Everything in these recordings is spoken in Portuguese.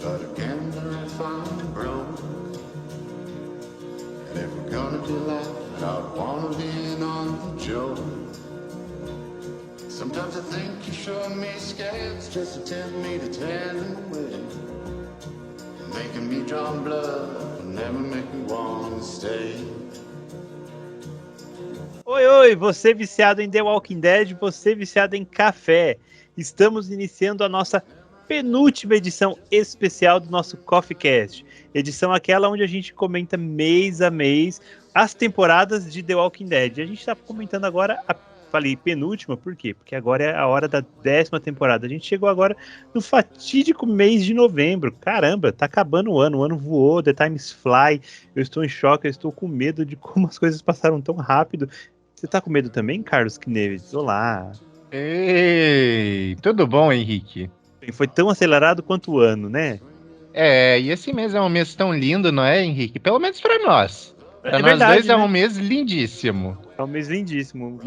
But again, if I'm broke, and if we're gonna be loud, I wanna be in on the joke. Sometimes I think you're showing me scales just to tempt me to turn away, making me draw blood, but never make me wanna stay. Oi, você viciado em The Walking Dead, você viciado em café. Estamos iniciando a nossa penúltima edição especial do nosso Coffee Cast. Edição aquela onde a gente comenta mês a mês as temporadas de The Walking Dead. A gente está comentando agora, falei penúltima, por quê? Porque agora é a hora da 10ª temporada. A gente chegou agora no fatídico mês de novembro. Caramba, tá acabando o ano voou, the times fly. Eu estou em choque, eu estou com medo de como as coisas passaram tão rápido. Você tá com medo também, Carlos Kneves? Olá. Ei, tudo bom, Henrique? Foi tão acelerado quanto o ano, né? E esse mês é um mês tão lindo, não é, Henrique? Pelo menos pra nós. Pra nós verdade, dois né? é um mês lindíssimo. É um mês lindíssimo.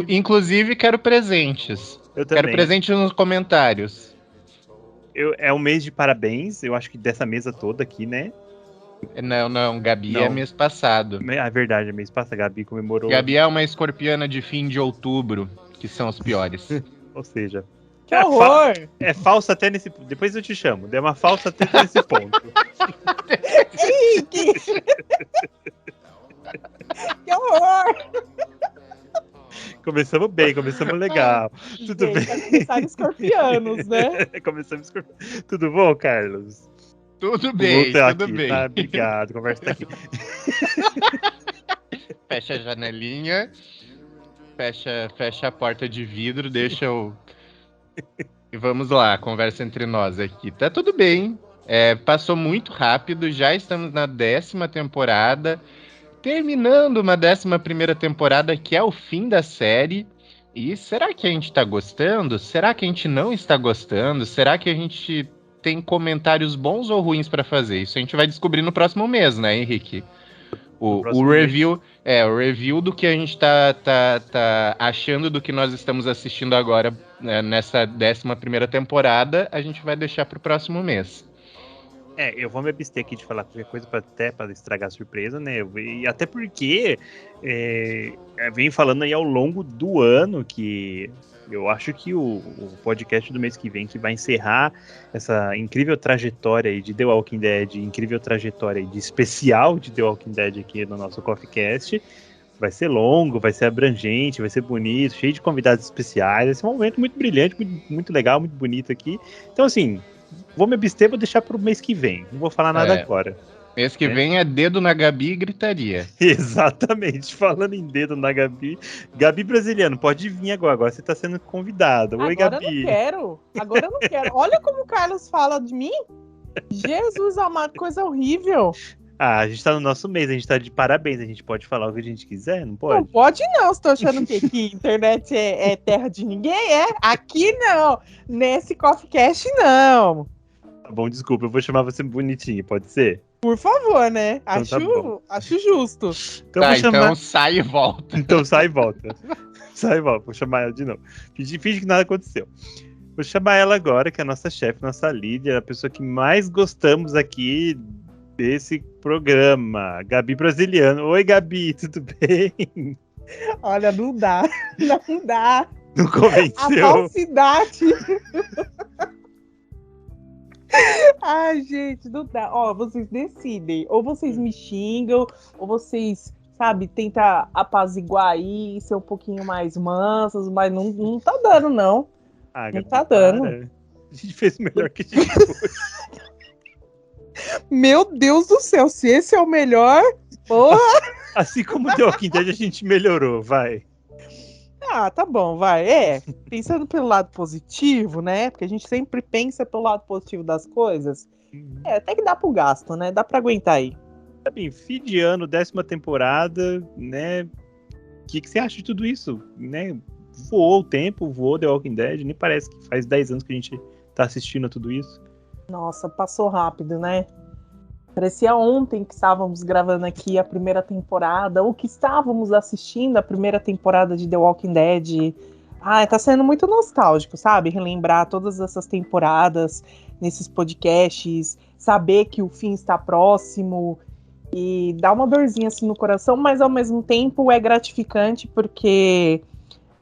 Inclusive, quero presentes. Eu também. Quero presentes nos comentários. É um mês de parabéns, eu acho que dessa mesa toda aqui, né? Não, Gabi Não. É mês passado. É verdade, é mês passado, a Gabi comemorou. Gabi é uma escorpiana de fim de outubro, que são os piores. Ou seja... Que horror! É falso até nesse... Depois eu te chamo. É uma falsa até nesse ponto. Henrique! Que horror! Começamos bem, começamos legal. Tudo bem. Vai começar escorpianos, né? Começamos escorpianos. Tudo bom, Carlos? Tudo bem, tudo aqui, bem. Tá? Obrigado, conversa tá aqui. Fecha a janelinha, fecha a porta de vidro, deixa eu... E vamos lá, conversa entre nós aqui. Tá tudo bem, passou muito rápido, já estamos na 10ª temporada, terminando uma 11ª temporada que é o fim da série. E será que a gente tá gostando? Será que a gente não está gostando? Será que a gente tem comentários bons ou ruins pra fazer? Isso a gente vai descobrir no próximo mês, né, Henrique? O review do que a gente tá achando do que nós estamos assistindo agora, né, nessa 11ª temporada, a gente vai deixar pro próximo mês. Eu vou me abster aqui de falar qualquer coisa para estragar a surpresa, né? E até porque vem falando aí ao longo do ano que eu acho que o podcast do mês que vem, que vai encerrar essa incrível trajetória aí de The Walking Dead, incrível trajetória aí de especial de The Walking Dead aqui no nosso Coffee Cast, vai ser longo, vai ser abrangente, vai ser bonito, cheio de convidados especiais, vai ser um momento muito brilhante, muito, muito legal, muito bonito aqui. Então, assim, vou me abster, vou deixar pro mês que vem, não vou falar nada agora. Mês que vem é dedo na Gabi e gritaria. Exatamente, falando em dedo na Gabi. Gabi Brasiliano, pode vir agora você tá sendo convidada. Oi, agora Gabi. Agora eu não quero. Olha como o Carlos fala de mim. Jesus amado, coisa horrível. A gente tá no nosso mês, a gente tá de parabéns, a gente pode falar o que a gente quiser, não pode? Não pode não, você tá achando que internet é terra de ninguém, é? Aqui não, nesse Coffee Cast não. Tá bom, desculpa, eu vou chamar você bonitinho, pode ser? Por favor, né? Então acho justo. Então, vou chamar... então sai e volta. Então sai e volta. Sai e volta, vou chamar ela de novo. Finge que nada aconteceu. Vou chamar ela agora, que é a nossa chefe, nossa líder, a pessoa que mais gostamos aqui desse programa. Gabi Brasiliano. Oi, Gabi, tudo bem? Olha, não dá. Não dá. Não convenceu. A falsidade. Ai, gente, não dá. Ó, vocês decidem. Ou vocês me xingam, ou vocês, sabe, tentam apaziguar aí, ser um pouquinho mais mansos, mas não tá dando, não. Gabi, não tá dando. A gente fez o melhor que a gente pôde. Meu Deus do céu, se esse é o melhor, porra! Assim como The Walking Dead, a gente melhorou, vai. Ah, tá bom, vai. Pensando pelo lado positivo, né? Porque a gente sempre pensa pelo lado positivo das coisas. Até que dá pro gasto, né? Dá pra aguentar aí. Tá bem, fim de ano, 10ª temporada, né? O que você acha de tudo isso, né? Voou o tempo, voou The Walking Dead, nem parece que faz 10 anos que a gente tá assistindo a tudo isso. Nossa, passou rápido, né? Parecia ontem que estávamos gravando aqui a primeira temporada, ou que estávamos assistindo a primeira temporada de The Walking Dead. Tá sendo muito nostálgico, sabe? Relembrar todas essas temporadas nesses podcasts, saber que o fim está próximo e dá uma dorzinha assim no coração, mas ao mesmo tempo é gratificante porque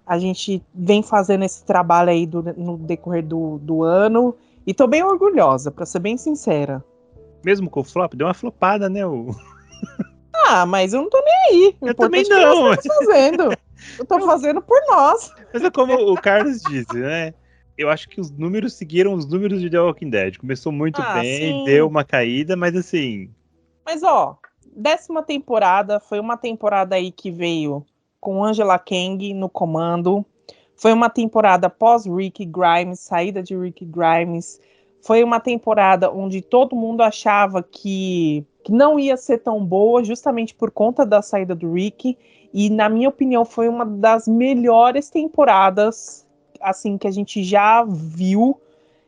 a gente vem fazendo esse trabalho aí no decorrer do ano e tô bem orgulhosa, pra ser bem sincera. Mesmo com o flop, deu uma flopada, né? Ah, mas eu não tô nem aí. O Eu também importante é que não. nós estamos fazendo. Eu tô fazendo por nós. Mas é como o Carlos disse, né? Eu acho que os números seguiram os números de The Walking Dead. Começou muito bem, Sim. deu uma caída, mas assim... Mas, ó, 10ª temporada foi uma temporada aí que veio com Angela Kang no comando. Foi uma temporada pós-Rick Grimes, saída de Rick Grimes. Foi uma temporada onde todo mundo achava que não ia ser tão boa, justamente por conta da saída do Rick. E, na minha opinião, foi uma das melhores temporadas assim, que a gente já viu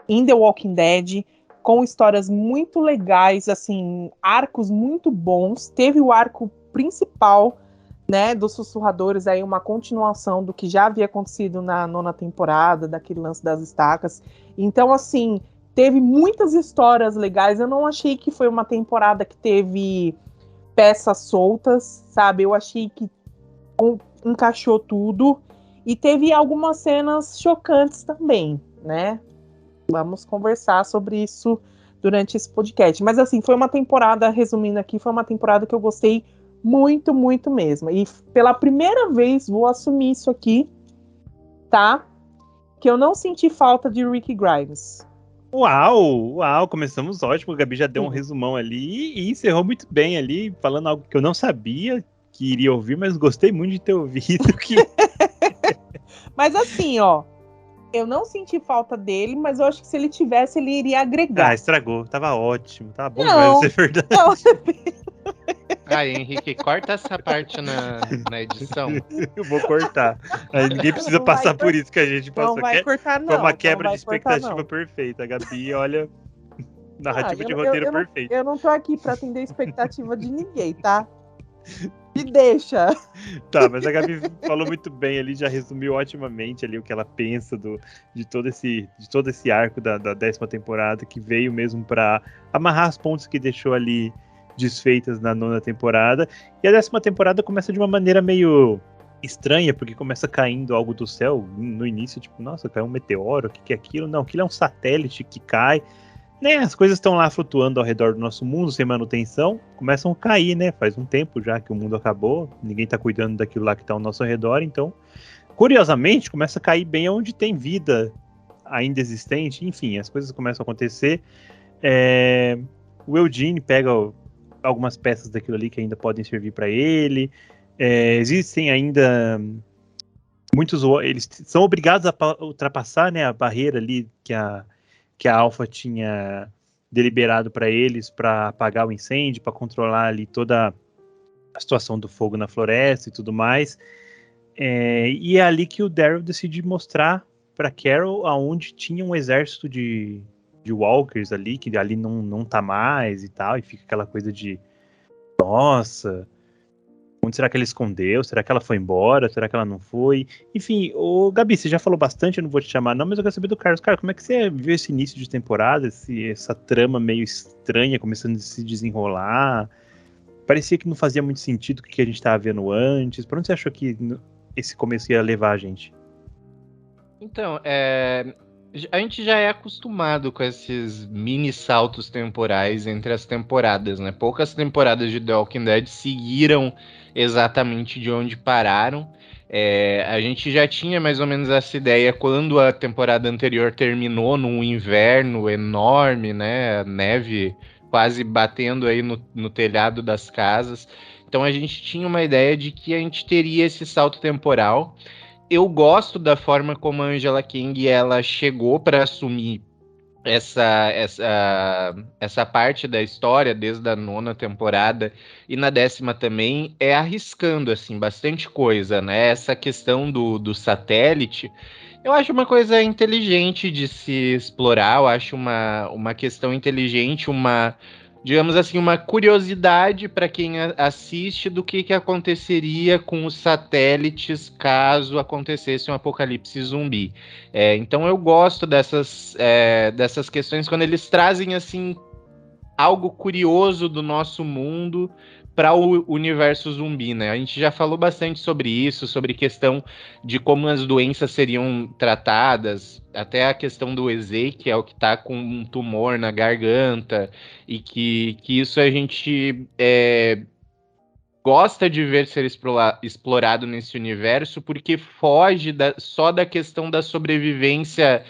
em The Walking Dead, com histórias muito legais, assim, arcos muito bons. Teve o arco principal, né, dos Sussurradores, aí uma continuação do que já havia acontecido na 9ª temporada, daquele lance das estacas. Então, assim, teve muitas histórias legais. Eu não achei que foi uma temporada que teve peças soltas, sabe? Eu achei que encaixou tudo. E teve algumas cenas chocantes também, né? Vamos conversar sobre isso durante esse podcast. Mas, assim, foi uma temporada, resumindo aqui, foi uma temporada que eu gostei muito, muito mesmo. E pela primeira vez, vou assumir isso aqui, tá? Que eu não senti falta de Rick Grimes. Uau, começamos ótimo. A Gabi já deu um resumão ali e encerrou muito bem ali, falando algo que eu não sabia que iria ouvir, mas gostei muito de ter ouvido. Mas assim, ó, eu não senti falta dele, mas eu acho que se ele tivesse, ele iria agregar. Ah, estragou. Tava ótimo. Tava bom Não, demais, é verdade. Não, Henrique, corta essa parte na edição. Eu vou cortar. Aí ninguém precisa Não passar vai por isso que a gente passou. não vai cortar, não. Foi uma Não quebra vai de cortar, expectativa não. perfeita. A Gabi, olha, narrativa de eu roteiro não- perfeita. Eu não tô aqui pra atender a expectativa de ninguém, tá? Me deixa. Tá, mas a Gabi falou muito bem ali, já resumiu otimamente ali o que ela pensa de todo esse arco da 10ª temporada, que veio mesmo pra amarrar as pontes que deixou ali desfeitas na 9ª temporada. E a 10ª temporada começa de uma maneira meio estranha, porque começa caindo algo do céu no início, tipo, nossa, caiu um meteoro, o que é aquilo? Não, aquilo é um satélite que cai. Né, as coisas estão lá flutuando ao redor do nosso mundo, sem manutenção, começam a cair, né? Faz um tempo já que o mundo acabou, ninguém tá cuidando daquilo lá que tá ao nosso redor, então, curiosamente, começa a cair bem onde tem vida ainda existente, enfim, as coisas começam a acontecer. O Eugene pega algumas peças daquilo ali que ainda podem servir para ele, existem ainda muitos, eles são obrigados a ultrapassar, né, a barreira ali que a Alpha tinha deliberado para eles para apagar o incêndio, para controlar ali toda a situação do fogo na floresta e tudo mais. E é ali que o Daryl decide mostrar para Carol aonde tinha um exército de walkers ali, que ali não tá mais e tal, e fica aquela coisa de nossa, onde será que ele escondeu? Será que ela foi embora? Será que ela não foi? Enfim, Gabi, você já falou bastante, eu não vou te chamar não, mas eu quero saber do Carlos. Cara, como é que você viu esse início de temporada, essa trama meio estranha começando a se desenrolar? Parecia que não fazia muito sentido o que a gente estava vendo antes. Pra onde você achou que esse começo ia levar a gente? Então, a gente já é acostumado com esses mini saltos temporais entre as temporadas, né? Poucas temporadas de The Walking Dead seguiram exatamente de onde pararam. A gente já tinha mais ou menos essa ideia quando a temporada anterior terminou num inverno enorme, né? A neve quase batendo aí no telhado das casas. Então a gente tinha uma ideia de que a gente teria esse salto temporal. Eu gosto da forma como a Angela Kang ela chegou para assumir essa parte da história desde a 9ª temporada e na 10ª também, arriscando assim bastante coisa, né? Essa questão do satélite, eu acho uma coisa inteligente de se explorar, eu acho uma questão inteligente, digamos assim, uma curiosidade para quem assiste do que aconteceria com os satélites caso acontecesse um apocalipse zumbi. Então eu gosto dessas questões quando eles trazem assim algo curioso do nosso mundo para o universo zumbi, né? A gente já falou bastante sobre isso, sobre questão de como as doenças seriam tratadas, até a questão do Ezei, que é o que está com um tumor na garganta, e que isso a gente gosta de ver ser explorado nesse universo, porque foge só da questão da sobrevivência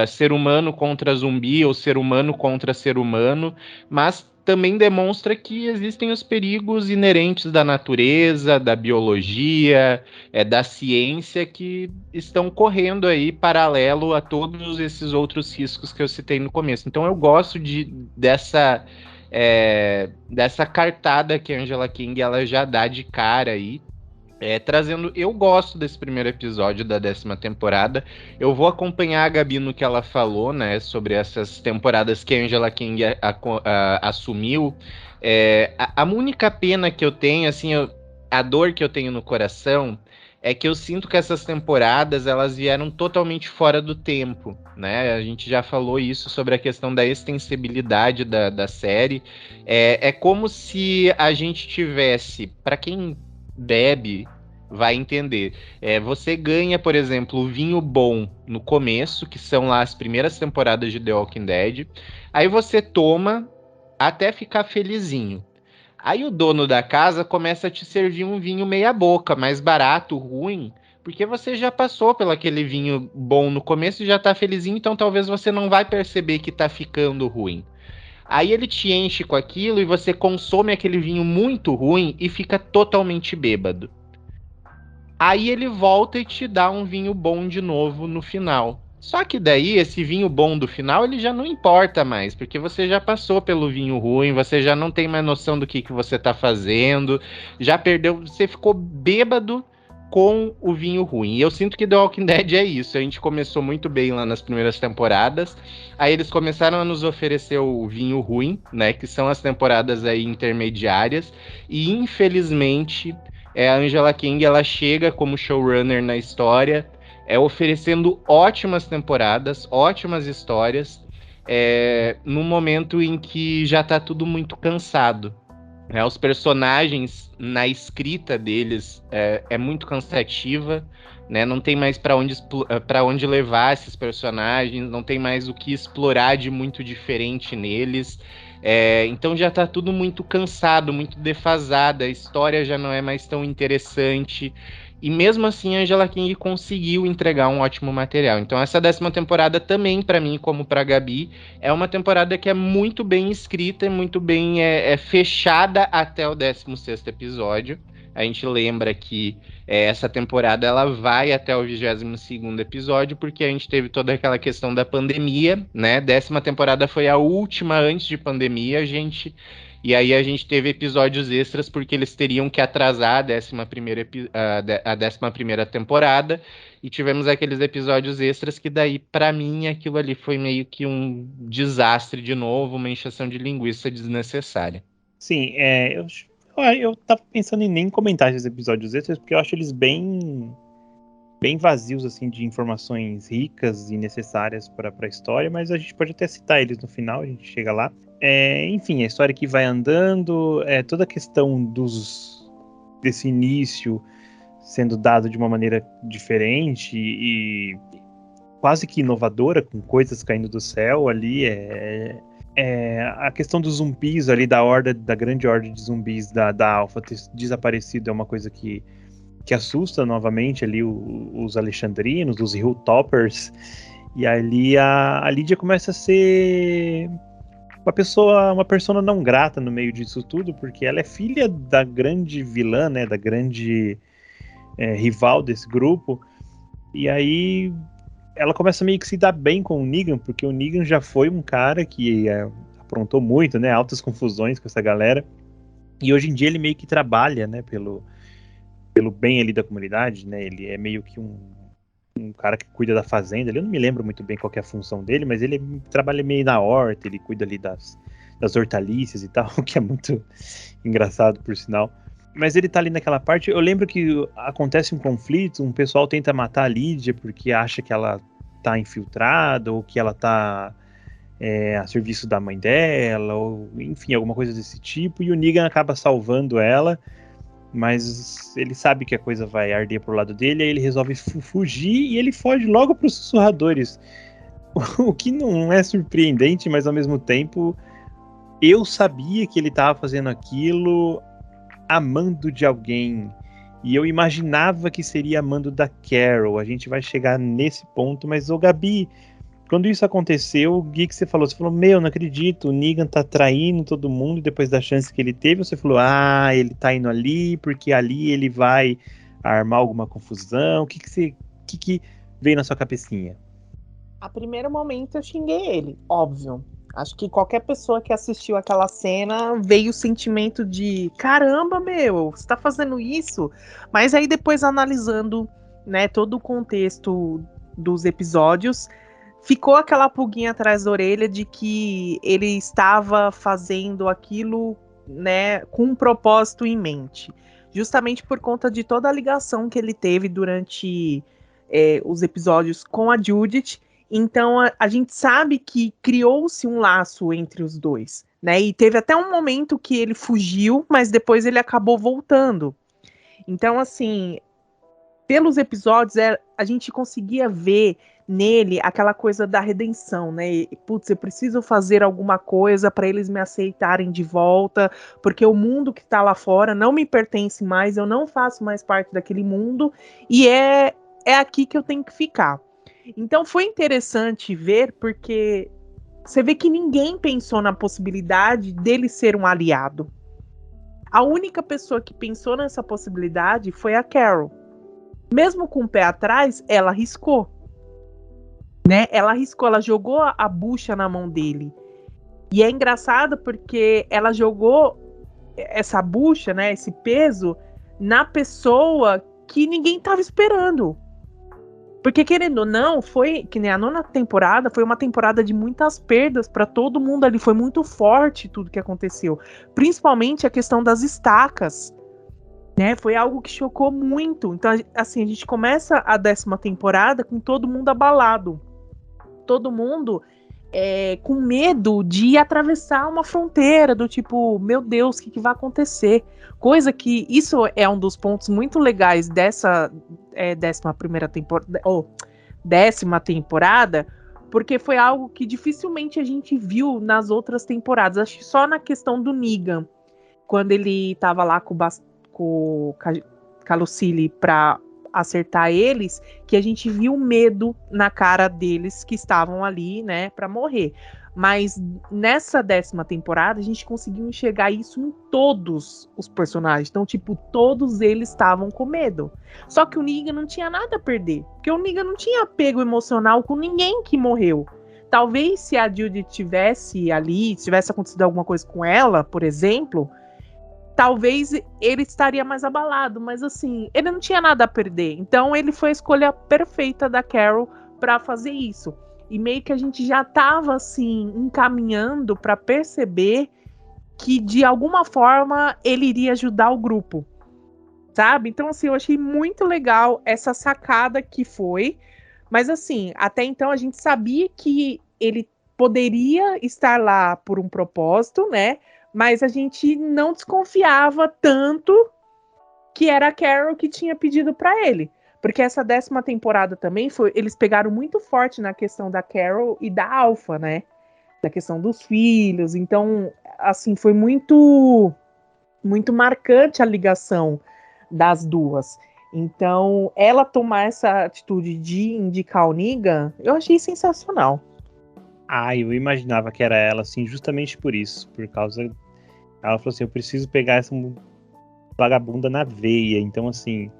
ser humano contra zumbi ou ser humano contra ser humano, mas também demonstra que existem os perigos inerentes da natureza, da biologia, da ciência, que estão correndo aí paralelo a todos esses outros riscos que eu citei no começo. Então eu gosto dessa cartada que a Angela Kang ela já dá de cara aí, trazendo. Eu gosto desse primeiro episódio da 10ª temporada. Eu vou acompanhar a Gabi no que ela falou, né, sobre essas temporadas que a Angela Kang assumiu. A única pena que eu tenho, assim, a dor que eu tenho no coração, é que eu sinto que essas temporadas elas vieram totalmente fora do tempo, né? A gente já falou isso sobre a questão da extensibilidade da série. É como se a gente tivesse, para quem bebe, vai entender. Você ganha, por exemplo, o vinho bom no começo, que são lá as primeiras temporadas de The Walking Dead. Aí você toma até ficar felizinho. Aí o dono da casa começa a te servir um vinho meia boca, mais barato, ruim, porque você já passou pelo aquele vinho bom no começo e já tá felizinho, então talvez você não vai perceber que tá ficando ruim. Aí ele te enche com aquilo e você consome aquele vinho muito ruim e fica totalmente bêbado. Aí ele volta e te dá um vinho bom de novo no final. Só que daí, esse vinho bom do final, ele já não importa mais, porque você já passou pelo vinho ruim, você já não tem mais noção do que você tá fazendo, já perdeu, você ficou bêbado com o vinho ruim. E eu sinto que The Walking Dead é isso. A gente começou muito bem lá nas primeiras temporadas, aí eles começaram a nos oferecer o vinho ruim, né, que são as temporadas aí intermediárias, e infelizmente a Angela Kang, ela chega como showrunner na história, oferecendo ótimas temporadas, ótimas histórias, num momento em que já tá tudo muito cansado. Os personagens, na escrita deles, é muito cansativa, né? Não tem mais para onde levar esses personagens, não tem mais o que explorar de muito diferente neles. Então já tá tudo muito cansado, muito defasado, a história já não é mais tão interessante. E mesmo assim, a Angela Kang conseguiu entregar um ótimo material. Então essa 10ª temporada também, para mim, como para Gabi, é uma temporada que é muito bem escrita, muito bem fechada até o 16º episódio. A gente lembra que essa temporada ela vai até o 22º episódio, porque a gente teve toda aquela questão da pandemia, né? 10ª temporada foi a última antes de pandemia, gente. E aí a gente teve episódios extras, porque eles teriam que atrasar a 11ª temporada. E tivemos aqueles episódios extras que daí, pra mim, aquilo ali foi meio que um desastre de novo, uma encheção de linguiça desnecessária. Sim, eu tava pensando em nem comentar esses episódios extras, porque eu acho eles bem vazios, assim, de informações ricas e necessárias para a história, mas a gente pode até citar eles no final, a gente chega lá. Enfim, a história que vai andando, toda a questão desse início sendo dado de uma maneira diferente e quase que inovadora, com coisas caindo do céu ali, a questão dos zumbis ali, da grande horda de zumbis da Alpha ter desaparecido é uma coisa que assusta novamente ali os alexandrinos, os Hilltoppers, e ali a Lydia começa a ser uma persona não grata no meio disso tudo, porque ela é filha da grande vilã, né, da grande rival desse grupo, e aí ela começa meio que se dar bem com o Negan, porque o Negan já foi um cara que aprontou muito, né, altas confusões com essa galera, e hoje em dia ele meio que trabalha, né, pelo bem ali da comunidade, né, ele é meio que um cara que cuida da fazenda, eu não me lembro muito bem qual que é a função dele, mas ele trabalha meio na horta, ele cuida ali das hortaliças e tal, que é muito engraçado, por sinal. Mas ele tá ali naquela parte, eu lembro que acontece um conflito, um pessoal tenta matar a Lydia porque acha que ela tá infiltrada, ou que ela tá a serviço da mãe dela, ou enfim, alguma coisa desse tipo, e o Negan acaba salvando ela, mas ele sabe que a coisa vai arder pro lado dele, aí ele resolve fugir e ele foge logo pros sussurradores. O que não é surpreendente, mas ao mesmo tempo eu sabia que ele estava fazendo aquilo amando de alguém. E eu imaginava que seria amando da Carol. A gente vai chegar nesse ponto, mas ô Gabi, quando isso aconteceu, o que você falou? Você falou, não acredito, o Negan tá traindo todo mundo depois da chance que ele teve. Você falou, ele tá indo ali, porque ali ele vai armar alguma confusão. O que veio na sua cabecinha? A primeiro momento eu xinguei ele, óbvio. Acho que qualquer pessoa que assistiu aquela cena veio o sentimento de caramba, você tá fazendo isso? Mas aí depois analisando, né, todo o contexto dos episódios, ficou aquela pulguinha atrás da orelha de que ele estava fazendo aquilo, né, com um propósito em mente. Justamente por conta de toda a ligação que ele teve durante os episódios com a Judith. Então a gente sabe que criou-se um laço entre os dois, né? E teve até um momento que ele fugiu, mas depois ele acabou voltando. Então, assim, pelos episódios, a gente conseguia ver nele aquela coisa da redenção, né? Putz, eu preciso fazer alguma coisa para eles me aceitarem de volta, porque o mundo que tá lá fora não me pertence mais, eu não faço mais parte daquele mundo, e é aqui que eu tenho que ficar. Então foi interessante ver, porque você vê que ninguém pensou na possibilidade dele ser um aliado. A única pessoa que pensou nessa possibilidade foi a Carol. Mesmo com o pé atrás, ela arriscou. Né? Ela arriscou, ela jogou a bucha na mão dele. E é engraçado porque ela jogou essa bucha, né, esse peso, na pessoa que ninguém estava esperando. Porque, querendo ou não, foi que nem a 9ª temporada, foi uma temporada de muitas perdas para todo mundo ali. Foi muito forte tudo que aconteceu. Principalmente a questão das estacas. Né? Foi algo que chocou muito. Então, assim, a gente começa a 10ª temporada com todo mundo abalado. Todo mundo com medo de atravessar uma fronteira, do tipo, meu Deus, o que vai acontecer? Coisa que, isso é um dos pontos muito legais dessa 11ª temporada, ou 10ª temporada, porque foi algo que dificilmente a gente viu nas outras temporadas. Acho que só na questão do Negan, quando ele tava lá com o Calucille pra acertar eles, que a gente viu medo na cara deles que estavam ali, né, pra morrer. Mas nessa 10ª temporada, a gente conseguiu enxergar isso em todos os personagens. Então, tipo, todos eles estavam com medo. Só que o Negan não tinha nada a perder. Porque o Negan não tinha apego emocional com ninguém que morreu. Talvez se a Judith tivesse ali, tivesse acontecido alguma coisa com ela, por exemplo, talvez ele estaria mais abalado. Mas assim, ele não tinha nada a perder. Então ele foi a escolha perfeita da Carol para fazer isso. E meio que a gente já estava assim, encaminhando para perceber que de alguma forma ele iria ajudar o grupo. Sabe? Então assim, eu achei muito legal essa sacada que foi. Mas assim, até então a gente sabia que ele poderia estar lá por um propósito, né? Mas a gente não desconfiava tanto que era a Carol que tinha pedido para ele. Porque essa 10ª temporada também eles pegaram muito forte na questão da Carol e da Alpha, né? Da questão dos filhos. Então, assim, foi muito, muito marcante a ligação das duas. Então, ela tomar essa atitude de indicar o Negan, eu achei sensacional. Eu imaginava que era ela, assim, justamente por isso. Por causa... Ela falou assim, eu preciso pegar essa vagabunda na veia. Então, assim,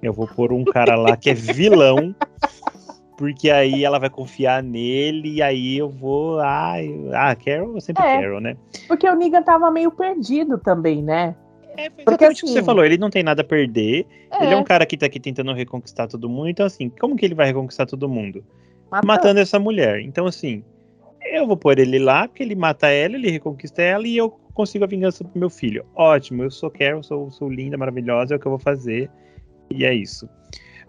eu vou pôr um cara lá que é vilão, porque aí ela vai confiar nele, e aí eu vou... Carol, sempre Carol, né? Porque o Negan tava meio perdido também, né? Porque assim, o que você falou, ele não tem nada a perder. Ele é um cara que tá aqui tentando reconquistar todo mundo. Então, assim, como que ele vai reconquistar todo mundo? Matando essa mulher. Então, assim, eu vou pôr ele lá, porque ele mata ela, ele reconquista ela e eu consigo a vingança pro meu filho. Ótimo, eu sou Carol, sou linda, maravilhosa, é o que eu vou fazer. E é isso.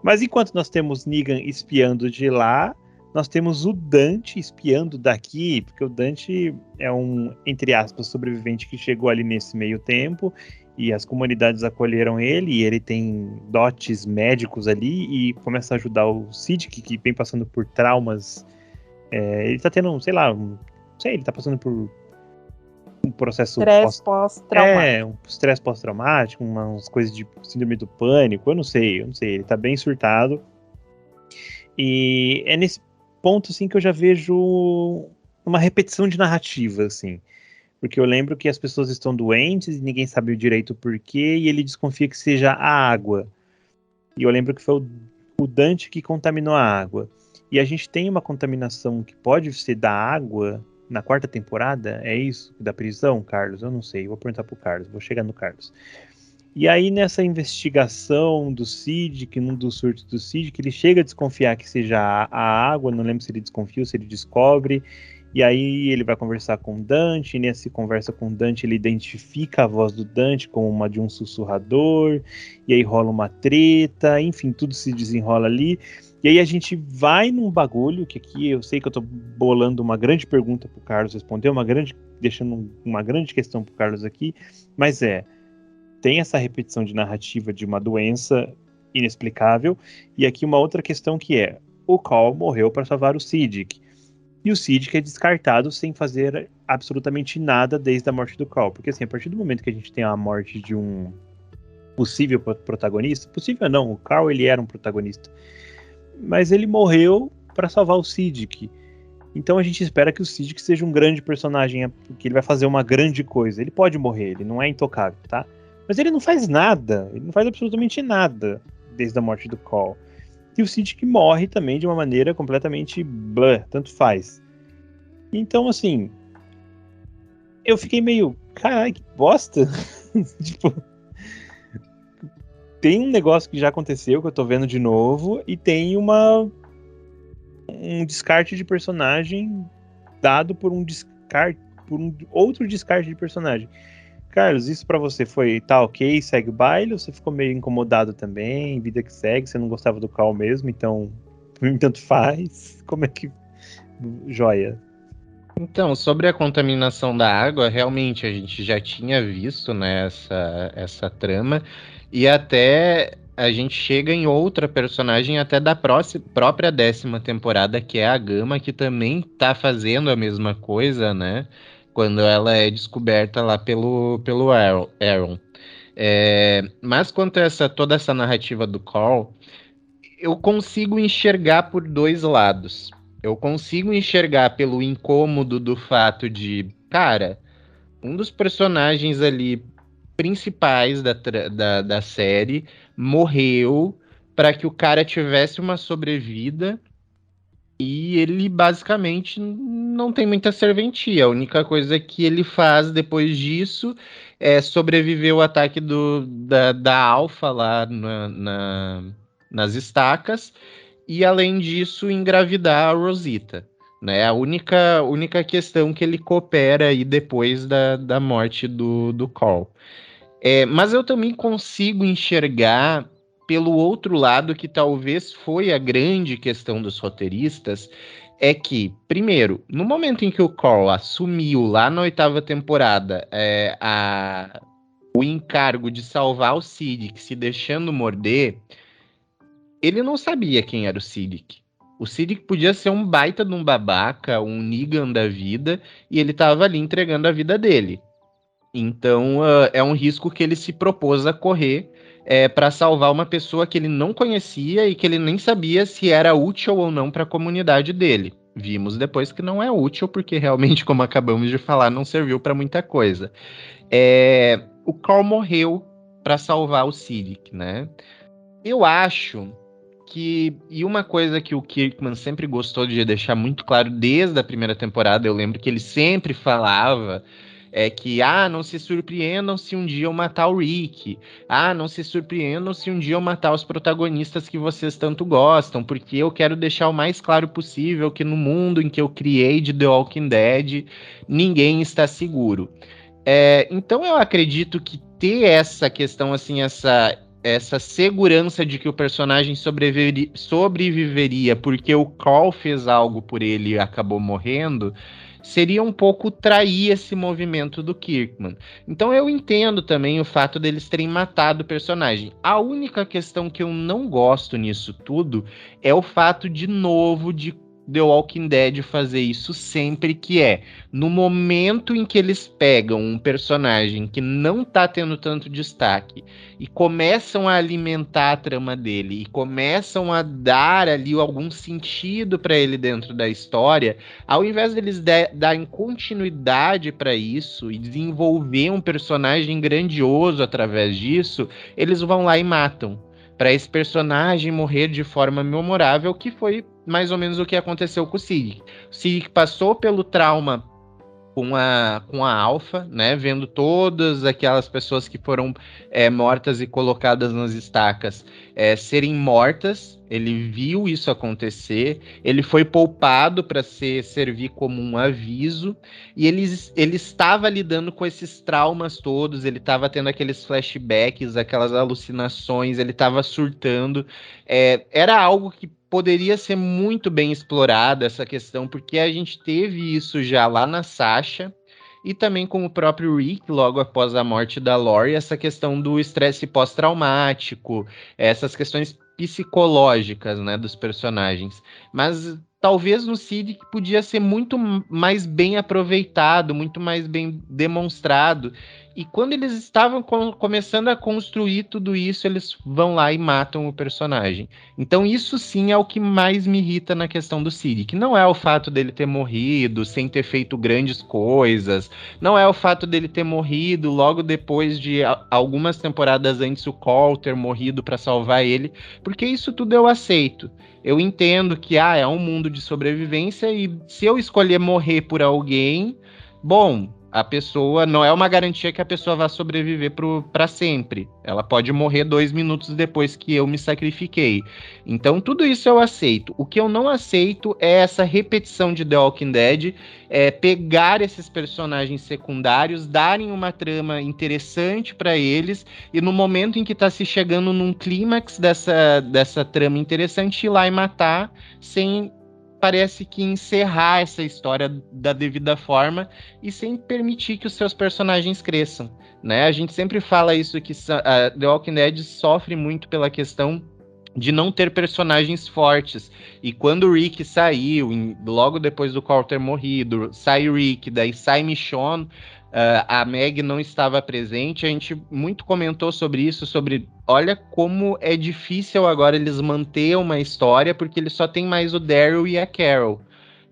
Mas enquanto nós temos Negan espiando de lá, nós temos o Dante espiando daqui, porque o Dante é um, entre aspas, sobrevivente que chegou ali nesse meio tempo, e as comunidades acolheram ele, e ele tem dotes médicos ali, e começa a ajudar o Siddiq, que vem passando por traumas. Ele tá tendo, sei lá, ele tá passando por um processo Estresse pós-traumático. um estresse pós-traumático, umas coisas de síndrome do pânico, eu não sei, ele tá bem surtado. E é nesse ponto, assim, que eu já vejo uma repetição de narrativa, assim. Porque eu lembro que as pessoas estão doentes e ninguém sabe o direito o porquê, e ele desconfia que seja a água. E eu lembro que foi o Dante que contaminou a água. E a gente tem uma contaminação que pode ser da água na 4ª temporada, é isso? Da prisão, Carlos? Eu não sei, vou perguntar pro Carlos, vou chegar no Carlos. E aí, nessa investigação do Siddiq, num dos surtos do Siddiq, ele chega a desconfiar que seja a água, não lembro se ele desconfia ou se ele descobre, e aí ele vai conversar com o Dante, e nessa conversa com o Dante ele identifica a voz do Dante como uma de um sussurrador, e aí rola uma treta, enfim, tudo se desenrola ali, e aí a gente vai num bagulho, que aqui eu sei que eu tô bolando uma grande pergunta pro Carlos responder, deixando uma grande questão pro Carlos aqui, mas tem essa repetição de narrativa de uma doença inexplicável, e aqui uma outra questão que o Call morreu para salvar o Siddiq, e o Siddiq é descartado sem fazer absolutamente nada desde a morte do Call, porque assim, a partir do momento que a gente tem a morte de um possível protagonista, possível não, o Call ele era um protagonista, mas ele morreu para salvar o Siddiq. Então a gente espera que o Siddiq seja um grande personagem, que ele vai fazer uma grande coisa. Ele pode morrer, ele não é intocável, tá? Mas ele não faz nada, ele não faz absolutamente nada desde a morte do Call. E o Siddiq morre também de uma maneira completamente tanto faz. Então, assim, eu fiquei meio, caralho, que bosta. Tipo, tem um negócio que já aconteceu, que eu tô vendo de novo, e tem um descarte de personagem dado por um outro descarte de personagem. Carlos, isso pra você tá ok, segue o baile, ou você ficou meio incomodado também, vida que segue, você não gostava do Cal mesmo, então tanto faz, como é que... Joia. Então, sobre a contaminação da água, realmente a gente já tinha visto, né, essa trama, e até a gente chega em outra personagem até da própria 10ª temporada, que é a Gama, que também tá fazendo a mesma coisa, né, quando ela é descoberta lá pelo Aaron. Mas quanto a toda essa narrativa do Carl, eu consigo enxergar por dois lados. Eu consigo enxergar pelo incômodo do fato de, cara, um dos personagens ali principais da série morreu para que o cara tivesse uma sobrevida e ele basicamente não tem muita serventia. A única coisa que ele faz depois disso é sobreviver ao ataque da Alpha lá nas estacas e, além disso, engravidar a Rosita. Né? A única questão que ele coopera aí depois da morte do Carl. Mas eu também consigo enxergar pelo outro lado, que talvez foi a grande questão dos roteiristas, é que, primeiro, no momento em que o Carl assumiu lá na 8ª temporada o encargo de salvar o Siddiq se deixando morder, ele não sabia quem era o Siddiq. O Siddiq podia ser um baita de um babaca, um Negan da vida, e ele estava ali entregando a vida dele. Então, é um risco que ele se propôs a correr para salvar uma pessoa que ele não conhecia e que ele nem sabia se era útil ou não para a comunidade dele. Vimos depois que não é útil, porque realmente, como acabamos de falar, não serviu para muita coisa. O Carl morreu para salvar o Siddiq, né? Eu acho que... E uma coisa que o Kirkman sempre gostou de deixar muito claro desde a primeira temporada, eu lembro que ele sempre falava... que, não se surpreendam se um dia eu matar o Rick. Não se surpreendam se um dia eu matar os protagonistas que vocês tanto gostam, porque eu quero deixar o mais claro possível que no mundo em que eu criei de The Walking Dead, ninguém está seguro. Então eu acredito que ter essa questão, assim, essa essa segurança de que o personagem sobreviveria porque o Carl fez algo por ele e acabou morrendo, seria um pouco trair esse movimento do Kirkman. Então eu entendo também o fato deles terem matado o personagem. A única questão que eu não gosto nisso tudo é o fato, de novo, de The Walking Dead fazer isso sempre, que é no momento em que eles pegam um personagem que não tá tendo tanto destaque e começam a alimentar a trama dele e começam a dar ali algum sentido para ele dentro da história, ao invés deles darem continuidade para isso e desenvolver um personagem grandioso através disso, eles vão lá e matam. Para esse personagem morrer de forma memorável, que foi mais ou menos o que aconteceu com o Siddiq. O Siddiq passou pelo trauma com a Alpha, né, vendo todas aquelas pessoas que foram mortas e colocadas nas estacas serem mortas. Ele viu isso acontecer, ele foi poupado para servir como um aviso, e ele estava lidando com esses traumas todos, ele estava tendo aqueles flashbacks, aquelas alucinações, ele estava surtando. Era algo que poderia ser muito bem explorada, essa questão, porque a gente teve isso já lá na Sasha, e também com o próprio Rick, logo após a morte da Lori, essa questão do estresse pós-traumático, essas questões psicológicas, né, dos personagens. Mas talvez no Cid que podia ser muito mais bem aproveitado, muito mais bem demonstrado. E quando eles estavam começando a construir tudo isso, eles vão lá e matam o personagem. Então isso sim é o que mais me irrita na questão do Cid, que não é o fato dele ter morrido sem ter feito grandes coisas, não é o fato dele ter morrido logo depois de algumas temporadas antes o Cole ter morrido para salvar ele, porque isso tudo eu aceito. Eu entendo que é um mundo de sobrevivência e se eu escolher morrer por alguém, bom, a pessoa, não é uma garantia que a pessoa vá sobreviver para sempre. Ela pode morrer 2 minutos depois que eu me sacrifiquei. Então, tudo isso eu aceito. O que eu não aceito é essa repetição de The Walking Dead, pegar esses personagens secundários, darem uma trama interessante para eles, e no momento em que está se chegando num clímax dessa trama interessante, ir lá e matar, sem... parece que encerrar essa história da devida forma e sem permitir que os seus personagens cresçam, né? A gente sempre fala isso, que The Walking Dead sofre muito pela questão de não ter personagens fortes. E quando o Rick saiu, logo depois do Carl ter morrido, sai o Rick, daí sai Michonne, a Meg não estava presente, a gente muito comentou sobre isso, sobre olha como é difícil agora eles manter uma história, porque eles só tem mais o Daryl e a Carol,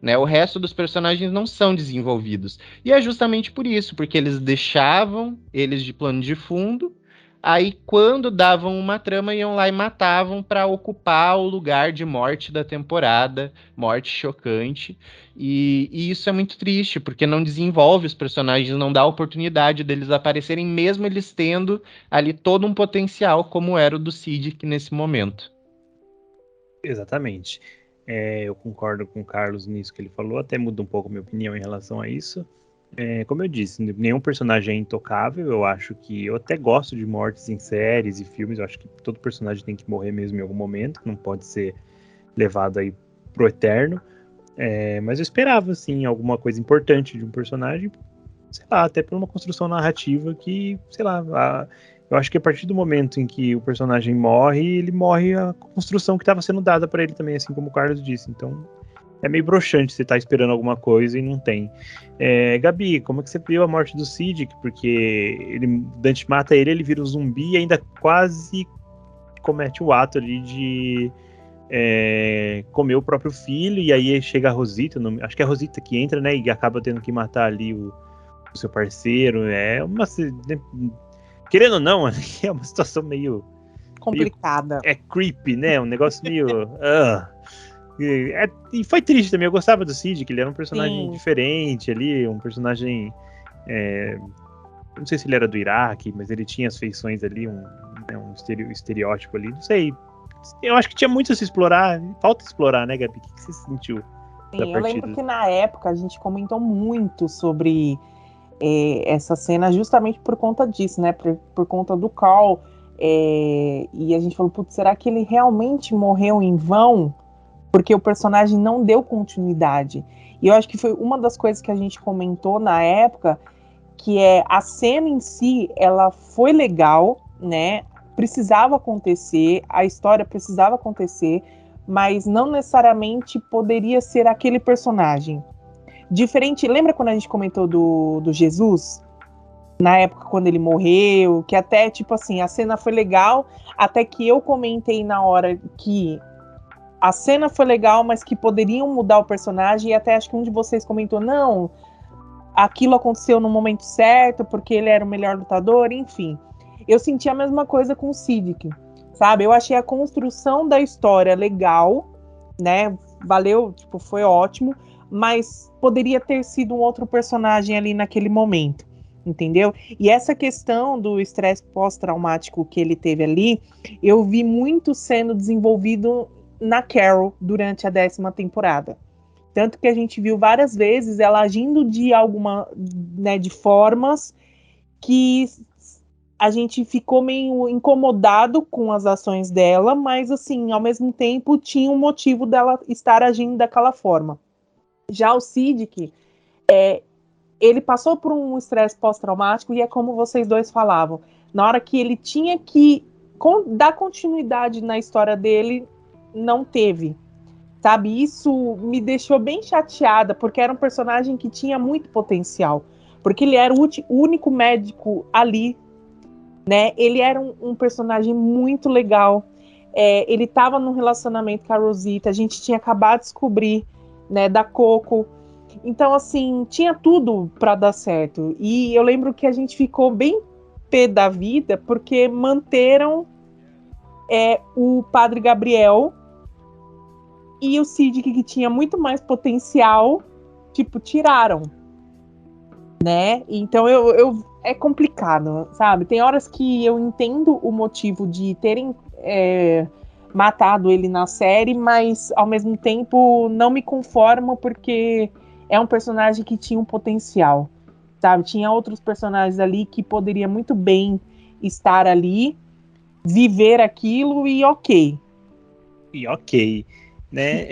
né? O resto dos personagens não são desenvolvidos. E é justamente por isso, porque eles deixavam eles de plano de fundo, aí quando davam uma trama iam lá e matavam para ocupar o lugar de morte da temporada, morte chocante. E isso é muito triste, porque não desenvolve os personagens, não dá oportunidade deles aparecerem, mesmo eles tendo ali todo um potencial, como era o do Siddiq nesse momento. Exatamente. Eu concordo com o Carlos nisso que ele falou, até muda um pouco a minha opinião em relação a isso. Como eu disse, nenhum personagem é intocável. Eu acho que eu até gosto de mortes em séries e filmes. Eu acho que todo personagem tem que morrer mesmo em algum momento, não pode ser levado aí pro eterno. Mas eu esperava, assim, alguma coisa importante de um personagem, sei lá, até por uma construção narrativa que, sei lá, eu acho que a partir do momento em que o personagem morre, ele morre a construção que estava sendo dada para ele também, assim como o Carlos disse. Então é meio broxante você estar esperando alguma coisa e não tem. Gabi, como é que você viu a morte do Siddiq? Porque Dante mata ele vira um zumbi e ainda quase comete o ato ali de comer o próprio filho, e aí chega a Rosita, acho que é a Rosita que entra, né, e acaba tendo que matar ali o seu parceiro. Querendo ou não, é uma situação meio complicada. Creepy, né, um negócio meio e foi triste também. Eu gostava do Cid, que ele era um personagem diferente ali, um personagem não sei se ele era do Iraque, mas ele tinha as feições ali, um estereótipo ali, não sei. Eu acho que tinha muito a se explorar. Falta explorar, né, Gabi? O que você sentiu? Sim, eu lembro que na época a gente comentou muito sobre essa cena justamente por conta disso, né? Por conta do Carl E a gente falou, putz, será que ele realmente morreu em vão? Porque o personagem não deu continuidade. E eu acho que foi uma das coisas que a gente comentou na época, que a cena em si, ela foi legal, né? Precisava acontecer, a história precisava acontecer, mas não necessariamente poderia ser aquele personagem. Diferente, lembra quando a gente comentou do Jesus? Na época quando ele morreu, que até, tipo assim, a cena foi legal, até que eu comentei na hora que a cena foi legal, mas que poderiam mudar o personagem, e até acho que um de vocês comentou, não, aquilo aconteceu no momento certo, porque ele era o melhor lutador, enfim. Eu senti a mesma coisa com o Siddiq, sabe? Eu achei a construção da história legal, né? Valeu, tipo, foi ótimo, mas poderia ter sido um outro personagem ali naquele momento, entendeu? E essa questão do estresse pós-traumático que ele teve ali, eu vi muito sendo desenvolvido na Carol durante a 10ª temporada. Tanto que a gente viu várias vezes ela agindo de alguma, né, de formas que a gente ficou meio incomodado com as ações dela, mas assim, ao mesmo tempo tinha um motivo dela estar agindo daquela forma. Já o Siddiq, ele passou por um estresse pós-traumático e é como vocês dois falavam, na hora que ele tinha que dar continuidade na história dele, não teve, sabe? Isso me deixou bem chateada, porque era um personagem que tinha muito potencial, porque ele era o único médico ali, né? Ele era um personagem muito legal, ele estava num relacionamento com a Rosita, a gente tinha acabado de descobrir, né, da Coco, então assim, tinha tudo para dar certo, e eu lembro que a gente ficou bem pé da vida, porque manteram o Padre Gabriel e o Siddiq, que tinha muito mais potencial, tipo, tiraram, né? Então é complicado, sabe? Tem horas que eu entendo o motivo de terem matado ele na série, mas ao mesmo tempo não me conformo, porque é um personagem que tinha um potencial, sabe? Tinha outros personagens ali que poderia muito bem estar ali, viver aquilo e ok. E ok, né?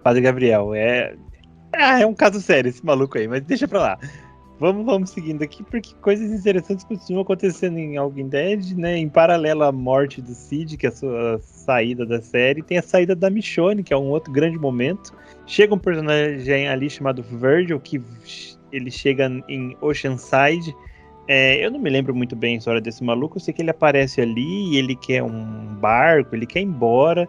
Padre Gabriel, é um caso sério esse maluco aí, mas deixa pra lá. Vamos seguindo aqui, porque coisas interessantes continuam acontecendo em Walking Dead, né? Em paralelo à morte do Sid, que é a sua saída da série, tem a saída da Michonne, que é um outro grande momento. Chega um personagem ali chamado Virgil, que ele chega em Oceanside. Eu não me lembro muito bem a história desse maluco, eu sei que ele aparece ali e ele quer um barco, ele quer ir embora.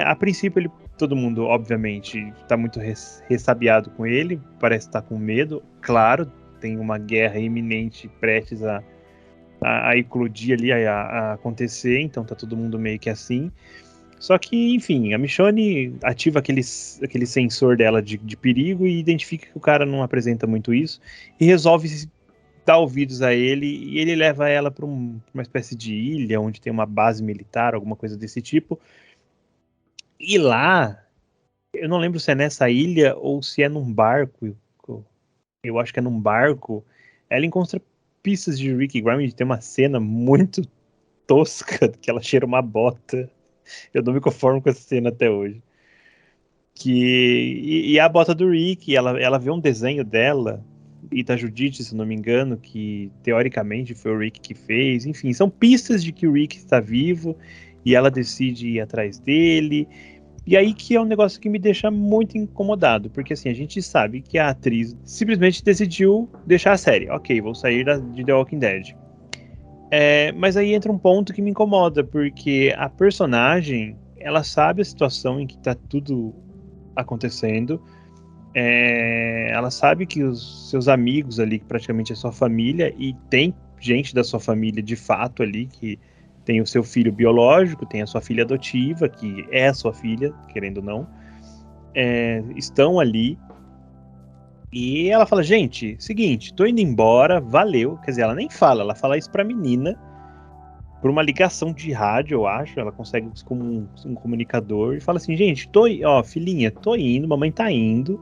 A princípio, todo mundo, obviamente, está muito ressabiado com ele, parece estar com medo. Claro, tem uma guerra iminente prestes a eclodir ali, a acontecer, então tá todo mundo meio que assim. Só que, enfim, a Michonne ativa aquele sensor dela de perigo e identifica que o cara não apresenta muito isso e resolve dar ouvidos a ele, e ele leva ela para uma espécie de ilha onde tem uma base militar, alguma coisa desse tipo. E lá, eu não lembro se é nessa ilha ou se é num barco, eu acho que é num barco, ela encontra pistas de Rick Grimes, tem uma cena muito tosca, que ela cheira uma bota. Eu não me conformo com essa cena até hoje. E a bota do Rick, ela vê um desenho dela e da Judith, se não me engano, que teoricamente foi o Rick que fez. Enfim, são pistas de que o Rick está vivo e ela decide ir atrás dele. E aí que é um negócio que me deixa muito incomodado, porque assim, a gente sabe que a atriz simplesmente decidiu deixar a série. Ok, vou sair de The Walking Dead. Mas aí entra um ponto que me incomoda, porque a personagem, ela sabe a situação em que tá tudo acontecendo, ela sabe que os seus amigos ali, que praticamente é sua família, e tem gente da sua família de fato ali, que tem o seu filho biológico, tem a sua filha adotiva, que é a sua filha, querendo ou não, estão ali. E ela fala, gente, seguinte, tô indo embora, valeu. Quer dizer, ela nem fala, ela fala isso pra menina, por uma ligação de rádio, eu acho. Ela consegue isso como um comunicador e fala assim, gente, filhinha, tô indo, mamãe tá indo,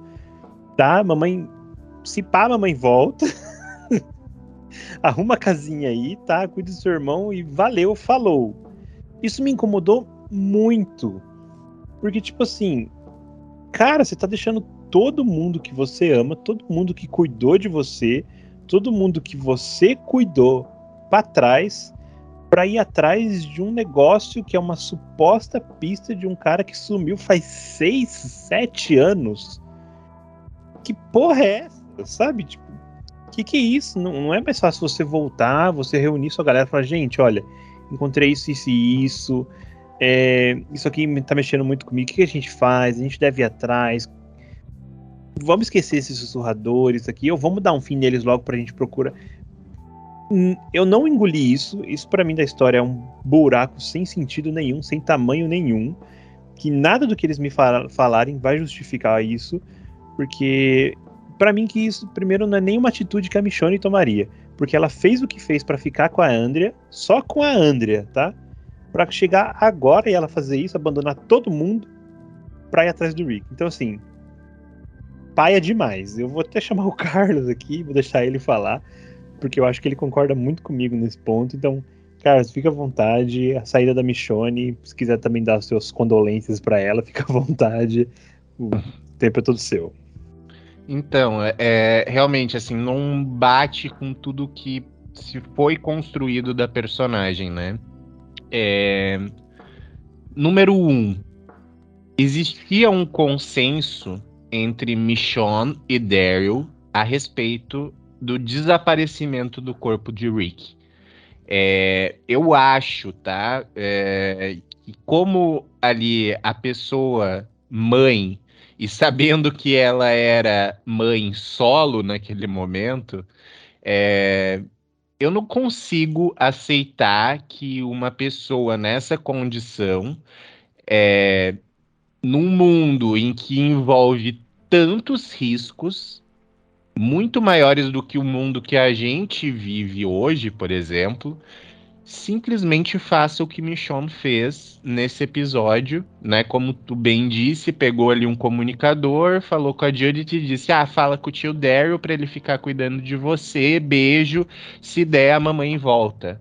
tá? Mamãe, se pá, mamãe volta. Arruma a casinha aí, tá? Cuida do seu irmão e valeu, falou. Isso me incomodou muito. Porque, tipo assim, cara, você tá deixando todo mundo que você ama, todo mundo que cuidou de você, todo mundo que você cuidou pra trás, pra ir atrás de um negócio que é uma suposta pista de um cara que sumiu faz 6, 7 anos. Que porra é essa? Sabe? Tipo, que é isso? Não é mais fácil você voltar, você reunir sua galera e falar, gente, olha, encontrei isso, isso e isso. Isso aqui tá mexendo muito comigo. O que a gente faz? A gente deve ir atrás. Vamos esquecer esses sussurradores aqui, ou vamos dar um fim neles logo pra gente procurar. Eu não engoli isso. Isso pra mim da história é um buraco sem sentido nenhum, sem tamanho nenhum. Que nada do que eles me falarem vai justificar isso. Porque pra mim que isso, primeiro, não é nenhuma atitude que a Michonne tomaria. Porque ela fez o que fez pra ficar com a Andrea, só com a Andrea, tá? Pra chegar agora e ela fazer isso, abandonar todo mundo pra ir atrás do Rick. Então, assim, paia demais. Eu vou até chamar o Carlos aqui, vou deixar ele falar, porque eu acho que ele concorda muito comigo nesse ponto. Então, Carlos, fica à vontade. A saída da Michonne, se quiser também dar as suas condolências pra ela, fica à vontade. O tempo é todo seu. Então, realmente, assim, não bate com tudo que se foi construído da personagem, né? Número 1, existia um consenso entre Michonne e Daryl a respeito do desaparecimento do corpo de Rick. Eu acho, tá? Que como ali a pessoa mãe, e sabendo que ela era mãe solo naquele momento, eu não consigo aceitar que uma pessoa nessa condição, num mundo em que envolve tantos riscos, muito maiores do que o mundo que a gente vive hoje, por exemplo, simplesmente faça o que Michonne fez nesse episódio, né? Como tu bem disse, pegou ali um comunicador, falou com a Judith e disse: fala com o tio Daryl pra ele ficar cuidando de você, beijo, se der a mamãe volta.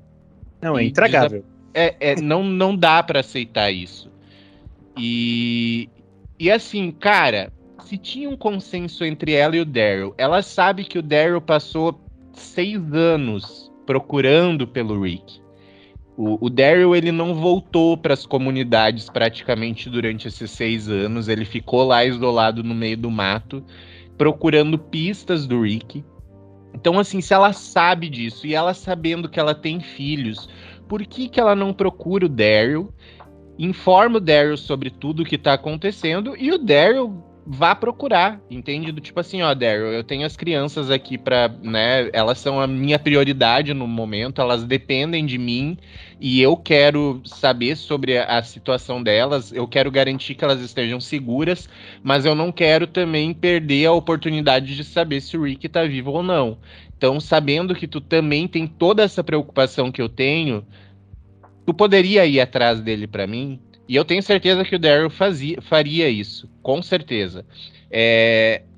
Não, é E intragável. não dá pra aceitar isso. E assim, cara, se tinha um consenso entre ela e o Daryl, ela sabe que o Daryl passou 6 anos procurando pelo Rick. O Daryl, ele não voltou para as comunidades praticamente durante esses 6 anos. Ele ficou lá isolado no meio do mato, procurando pistas do Rick. Então, assim, se ela sabe disso e ela sabendo que ela tem filhos, por que ela não procura o Daryl? Informa o Daryl sobre tudo o que tá acontecendo e o Daryl vá procurar, entende? Do tipo assim, Daryl, eu tenho as crianças aqui pra, né, elas são a minha prioridade no momento, elas dependem de mim e eu quero saber sobre a situação delas, eu quero garantir que elas estejam seguras, mas eu não quero também perder a oportunidade de saber se o Rick tá vivo ou não. Então, sabendo que tu também tem toda essa preocupação que eu tenho, tu poderia ir atrás dele pra mim? E eu tenho certeza que o Daryl faria isso, com certeza.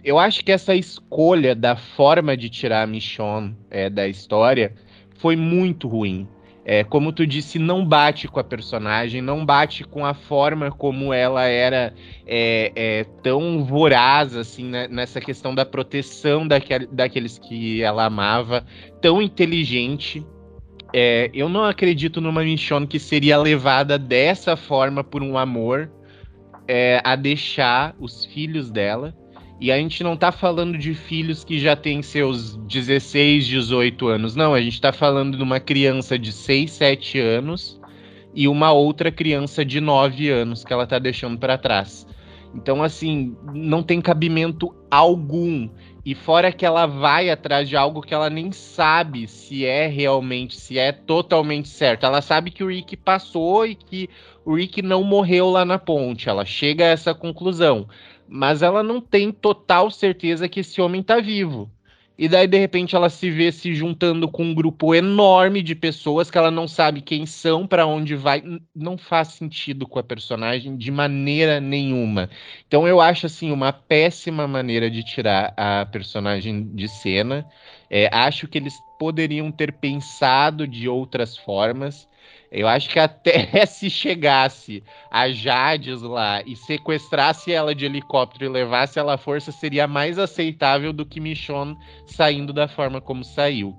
Eu acho que essa escolha da forma de tirar a Michonne da história foi muito ruim. Como tu disse, não bate com a personagem, não bate com a forma como ela era tão voraz assim, né, nessa questão da proteção daqueles que ela amava, tão inteligente. Eu não acredito numa Michonne que seria levada dessa forma por um amor a deixar os filhos dela. E a gente não tá falando de filhos que já têm seus 16, 18 anos. Não, a gente tá falando de uma criança de 6, 7 anos e uma outra criança de 9 anos que ela tá deixando para trás. Então, assim, não tem cabimento algum. E fora que ela vai atrás de algo que ela nem sabe se é realmente, se é totalmente certo. Ela sabe que o Rick passou e que o Rick não morreu lá na ponte. Ela chega a essa conclusão. Mas ela não tem total certeza que esse homem tá vivo. E daí, de repente, ela se vê se juntando com um grupo enorme de pessoas que ela não sabe quem são, para onde vai. Não faz sentido com a personagem de maneira nenhuma. Então eu acho, assim, uma péssima maneira de tirar a personagem de cena. Acho que eles poderiam ter pensado de outras formas. Eu acho que até se chegasse a Jades lá e sequestrasse ela de helicóptero e levasse ela à força, seria mais aceitável do que Michonne saindo da forma como saiu.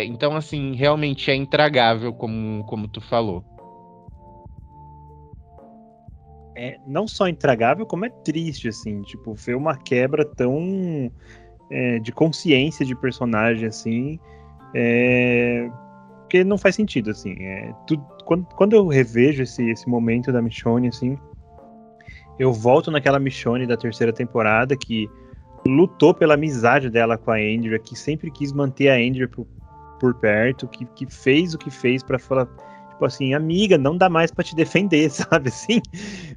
Então, assim, realmente é intragável, como tu falou. Não só intragável, como é triste, assim, tipo, ver uma quebra tão de consciência de personagem, assim, porque não faz sentido, assim. Quando eu revejo esse momento da Michonne, assim, eu volto naquela Michonne da terceira temporada que lutou pela amizade dela com a Andrea, que sempre quis manter a Andrea por perto, que fez o que fez pra falar, tipo assim, amiga, não dá mais pra te defender, sabe, assim,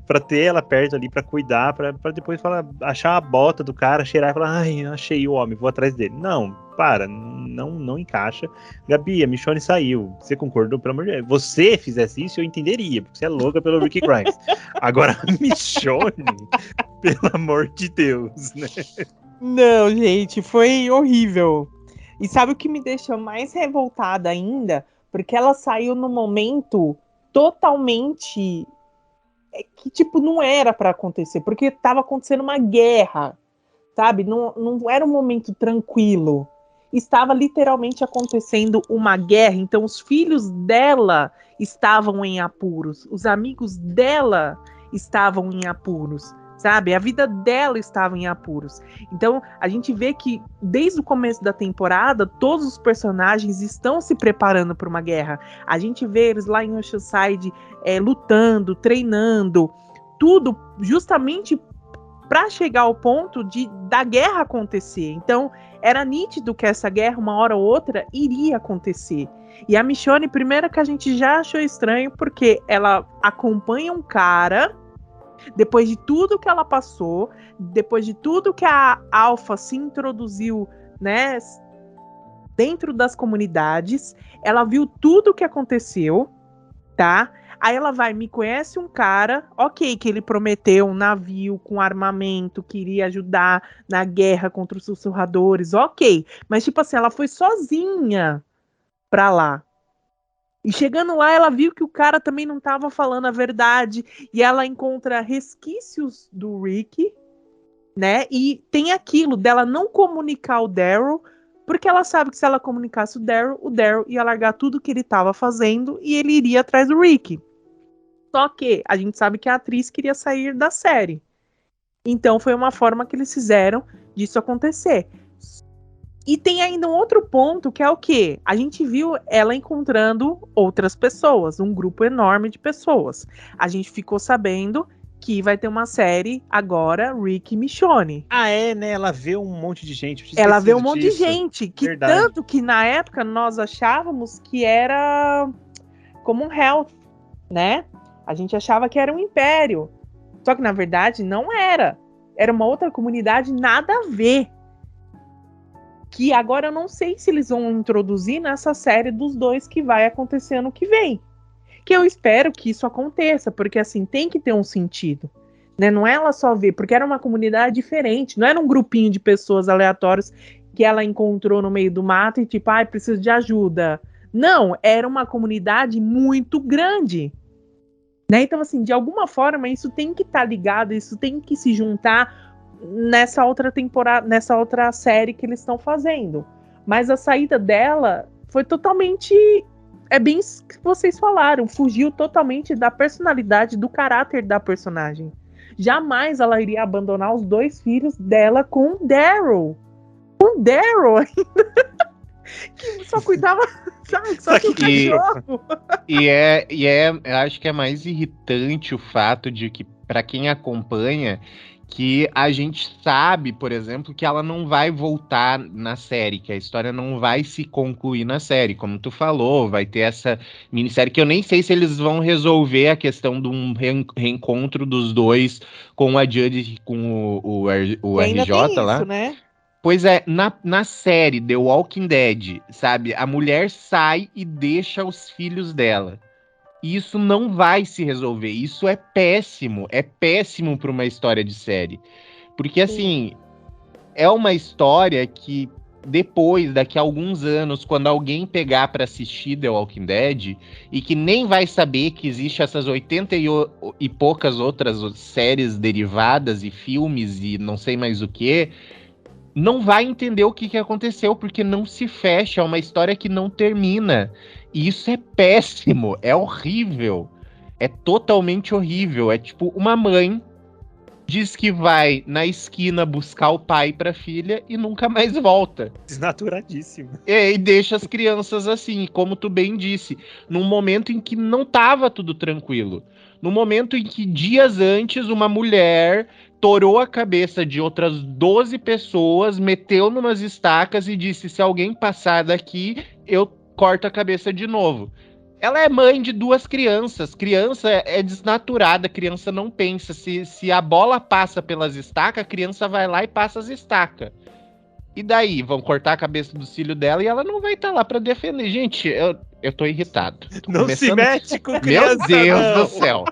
pra ter ela perto ali, pra cuidar, pra depois falar, achar a bota do cara, cheirar e falar, ai, achei o homem, vou atrás dele. Não, para, não encaixa. Gabi, a Michonne saiu, você concordou? Pelo amor de Deus, você fizesse isso, eu entenderia, porque você é louca pelo Ricky Grimes. Agora, a Michonne, pelo amor de Deus, né? Não, gente, foi horrível. E sabe o que me deixa mais revoltada ainda? Porque ela saiu no momento totalmente que, tipo, não era pra acontecer, porque tava acontecendo uma guerra, sabe? Não era um momento tranquilo. Estava literalmente acontecendo uma guerra, então os filhos dela estavam em apuros, os amigos dela estavam em apuros, sabe? A vida dela estava em apuros. Então a gente vê que desde o começo da temporada todos os personagens estão se preparando para uma guerra. A gente vê eles lá em Oceanside lutando, treinando, tudo justamente para chegar ao ponto da guerra acontecer. Então, era nítido que essa guerra, uma hora ou outra, iria acontecer. E a Michonne, primeiro que a gente já achou estranho, porque ela acompanha um cara, depois de tudo que ela passou, depois de tudo que a Alpha se introduziu, né, dentro das comunidades, ela viu tudo o que aconteceu, tá? Aí ela vai, me conhece um cara, ok, que ele prometeu um navio com armamento, que iria ajudar na guerra contra os sussurradores, ok. Mas, tipo assim, ela foi sozinha pra lá. E chegando lá, ela viu que o cara também não tava falando a verdade. E ela encontra resquícios do Rick, né? E tem aquilo dela não comunicar o Daryl, porque ela sabe que se ela comunicasse o Daryl ia largar tudo que ele tava fazendo e ele iria atrás do Rick. Só que a gente sabe que a atriz queria sair da série. Então foi uma forma que eles fizeram disso acontecer. E tem ainda um outro ponto que é o quê? A gente viu ela encontrando outras pessoas, um grupo enorme de pessoas. A gente ficou sabendo que vai ter uma série agora, Rick e Michonne. Ah, né? Ela vê um monte de gente. Ela vê um monte de gente. Que Verdade. tanto que na época nós achávamos que era como um Health, né? A gente achava que era um império. Só que, na verdade, não era. Era uma outra comunidade, nada a ver. Que agora eu não sei se eles vão introduzir nessa série dos dois que vai acontecer ano que vem. Que eu espero que isso aconteça, porque, assim, tem que ter um sentido. Né? Não é ela só ver, porque era uma comunidade diferente. Não era um grupinho de pessoas aleatórias que ela encontrou no meio do mato e, tipo, preciso de ajuda. Não, era uma comunidade muito grande. Né? Então, assim, de alguma forma, isso tem que estar ligado, isso tem que se juntar nessa outra temporada, nessa outra série que eles estão fazendo. Mas a saída dela foi totalmente... É bem isso que vocês falaram, fugiu totalmente da personalidade, do caráter da personagem. Jamais ela iria abandonar os dois filhos dela com o Daryl. Com o Daryl ainda. Que só cuidava, sabe? Só que o cachorro. Eu acho que é mais irritante o fato de que, para quem acompanha, que a gente sabe, por exemplo, que ela não vai voltar na série, que a história não vai se concluir na série. Como tu falou, vai ter essa minissérie que eu nem sei se eles vão resolver a questão de um reencontro dos dois com a Judith, com o ainda RJ tem lá. isso, né? Pois é, na série The Walking Dead, sabe? A mulher sai e deixa os filhos dela. E isso não vai se resolver. Isso é péssimo para uma história de série. Porque, assim, é uma história que depois, daqui a alguns anos, quando alguém pegar pra assistir The Walking Dead e que nem vai saber que existe essas 80 e poucas outras séries derivadas e filmes e não sei mais o que, não vai entender o que aconteceu, porque não se fecha, é uma história que não termina. E isso é péssimo, é horrível. É totalmente horrível. É tipo uma mãe diz que vai na esquina buscar o pai pra filha e nunca mais volta. Desnaturadíssimo. E deixa as crianças assim, como tu bem disse, num momento em que não tava tudo tranquilo. No momento em que dias antes uma mulher torou a cabeça de outras 12 pessoas, meteu numas estacas e disse: se alguém passar daqui, eu corto a cabeça de novo. Ela é mãe de 2 crianças. Criança é desnaturada, criança não pensa. Se a bola passa pelas estacas, a criança vai lá e passa as estacas. E daí? Vão cortar a cabeça do filho dela e ela não vai estar lá pra defender. Gente, eu tô irritado. Tô Não se mete com criança, Meu Deus não. do céu.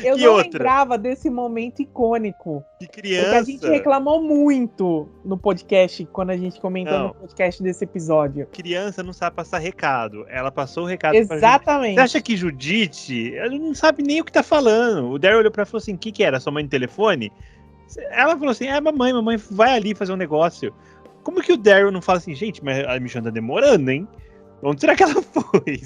Eu E não outra? lembrava desse momento icônico. Que Porque criança. a gente reclamou muito no podcast, quando a gente comentou Não. no podcast desse episódio. Criança não sabe passar recado. Ela passou o recado pra Judite. Exatamente. Você acha que Judite, ela não sabe nem o que tá falando? O Daryl olhou pra ela e falou assim: o que era? Sua mãe no telefone? Ela falou assim: mamãe vai ali fazer um negócio. Como que o Daryl não fala assim, gente, mas a Michonne tá demorando, hein? Onde será que ela foi?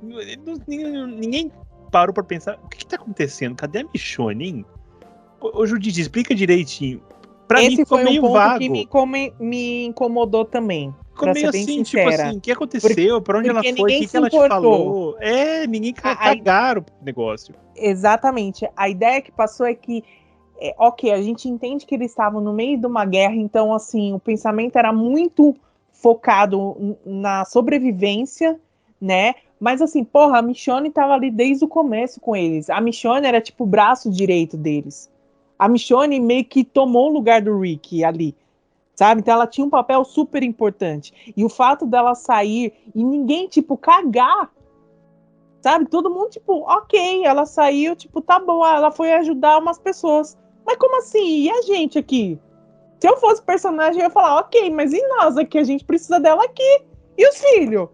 Ninguém parou pra pensar, o que tá acontecendo? Cadê a Michonne, hein? Ô, Judite, explica direitinho. Pra mim Esse ficou foi um meio ponto vago. que me incomodou também. Ficou Pra meio ser bem assim, sincera. tipo assim, o que aconteceu? Pra onde ela porque foi? O ninguém que se ela te importou. falou? Ninguém cagaram pro negócio. Exatamente. A ideia que passou é que, ok, a gente entende que eles estavam no meio de uma guerra, então, assim, o pensamento era muito focado na sobrevivência, né? Mas, assim, porra, a Michonne tava ali desde o começo com eles. A Michonne era, tipo, o braço direito deles. A Michonne meio que tomou o lugar do Rick ali, sabe? Então ela tinha um papel super importante. E o fato dela sair e ninguém, tipo, cagar, sabe? Todo mundo, tipo, ok, ela saiu, tipo, tá bom, ela foi ajudar umas pessoas. Mas como assim? E a gente aqui? Se eu fosse personagem, eu ia falar, ok, mas e nós aqui? A gente precisa dela aqui. E os filhos?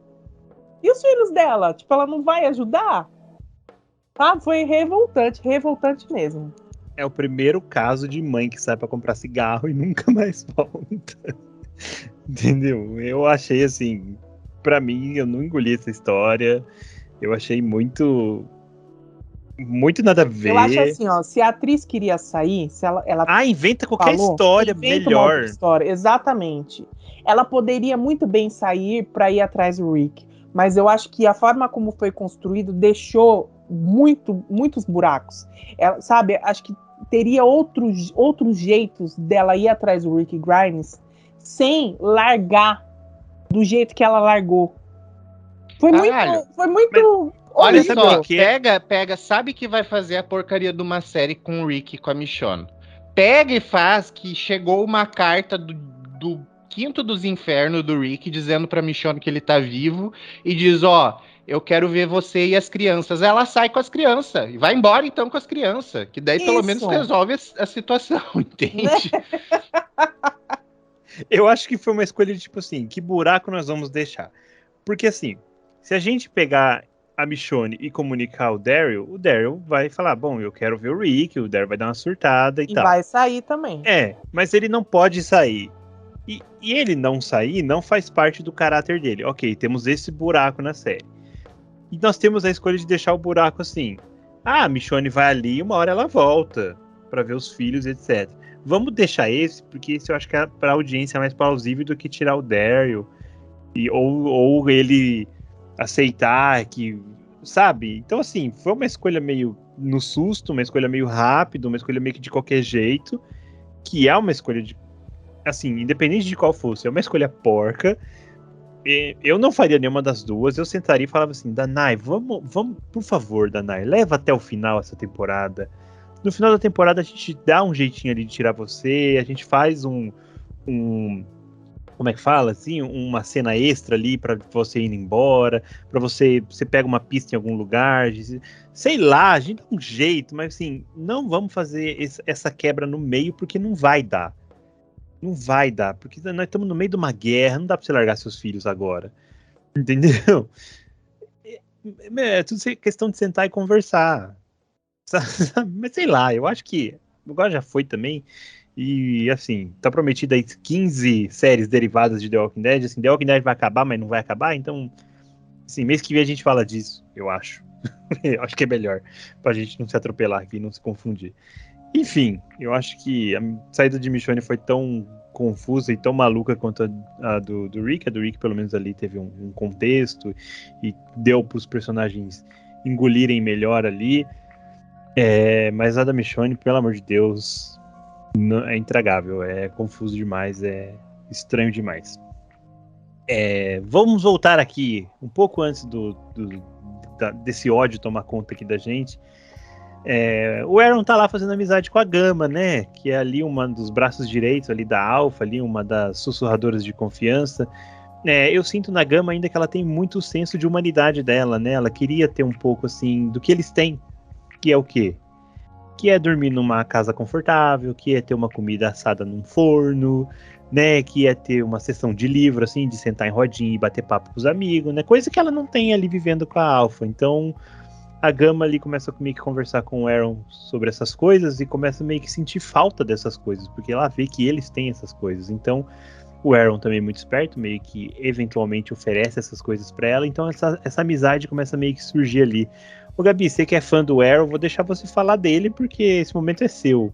E os filhos dela? Tipo, ela não vai ajudar? Tá? Foi revoltante mesmo. É o primeiro caso de mãe que sai pra comprar cigarro e nunca mais volta. Entendeu? Eu achei assim, pra mim, eu não engoli essa história. Eu achei muito nada a ver. Eu acho assim, ó, se a atriz queria sair, se ela Inventa qualquer falou, história inventa uma outra melhor. história. Exatamente. Ela poderia muito bem sair para ir atrás do Rick, mas eu acho que a forma como foi construído deixou muitos buracos. Ela, sabe, acho que teria outros jeitos dela ir atrás do Rick Grimes sem largar do jeito que ela largou. Foi muito Olha Sabe só, por quê? pega, sabe que vai fazer a porcaria de uma série com o Rick e com a Michonne. Pega e faz que chegou uma carta do quinto dos infernos do Rick dizendo pra Michonne que ele tá vivo e diz, ó, eu quero ver você e as crianças. Ela sai com as crianças e vai embora então com as crianças, que daí pelo menos resolve a situação, entende? Eu acho que foi uma escolha de tipo assim, que buraco nós vamos deixar? Porque assim, se a gente pegar a Michonne e comunicar o Daryl vai falar, bom, eu quero ver o Rick, o Daryl vai dar uma surtada e tal. vai sair também. Mas ele não pode sair. E ele não sair não faz parte do caráter dele. Ok, temos esse buraco na série. E nós temos a escolha de deixar o buraco assim. A Michonne vai ali e uma hora ela volta pra ver os filhos, etc. Vamos deixar esse, porque esse eu acho que é pra audiência mais plausível do que tirar o Daryl. Ou ele aceitar que, sabe? Então, assim, foi uma escolha meio no susto, uma escolha meio rápida, uma escolha meio que de qualquer jeito, que é uma escolha de, assim, independente de qual fosse, é uma escolha porca. Eu não faria nenhuma das duas, eu sentaria e falava assim, Danai, vamos, por favor, Danai, leva até o final essa temporada. No final da temporada a gente dá um jeitinho ali de tirar você, a gente faz como é que fala, assim, uma cena extra ali pra você ir embora, pra você pega uma pista em algum lugar, sei lá, a gente dá um jeito, mas assim, não vamos fazer essa quebra no meio porque não vai dar. Não vai dar, porque nós estamos no meio de uma guerra, não dá pra você largar seus filhos agora. Entendeu? É tudo questão de sentar e conversar. Mas sei lá, eu acho que agora já foi também. E assim, tá prometido aí 15 séries derivadas de The Walking Dead. Assim, The Walking Dead vai acabar, mas não vai acabar. Então, assim, mês que vem a gente fala disso, eu acho. Eu acho que é melhor, pra gente não se atropelar aqui, não se confundir. Enfim, eu acho que a saída de Michonne foi tão confusa e tão maluca quanto a do Rick. A do Rick, pelo menos, ali teve um contexto e deu pros personagens engolirem melhor ali. Mas a da Michonne, pelo amor de Deus, é intragável, é confuso demais, é estranho demais. Vamos voltar aqui, um pouco antes desse ódio tomar conta aqui da gente. O Aaron tá lá fazendo amizade com a Gama, né? Que é ali uma dos braços direitos ali da Alpha, ali uma das sussurradoras de confiança. Eu sinto na Gama ainda que ela tem muito senso de humanidade dela, né? Ela queria ter um pouco assim do que eles têm, que é o quê? Que é dormir numa casa confortável, que é ter uma comida assada num forno, né? Que é ter uma sessão de livro, assim, de sentar em rodinha e bater papo com os amigos, né? Coisa que ela não tem ali vivendo com a Alpha. Então a Gama ali começa meio que conversar com o Aaron sobre essas coisas e começa meio que sentir falta dessas coisas, porque ela vê que eles têm essas coisas. Então o Aaron também é muito esperto, meio que eventualmente oferece essas coisas pra ela, então essa amizade começa meio que surgir ali. Ô Gabi, você que é fã do Aaron, vou deixar você falar dele, porque esse momento é seu.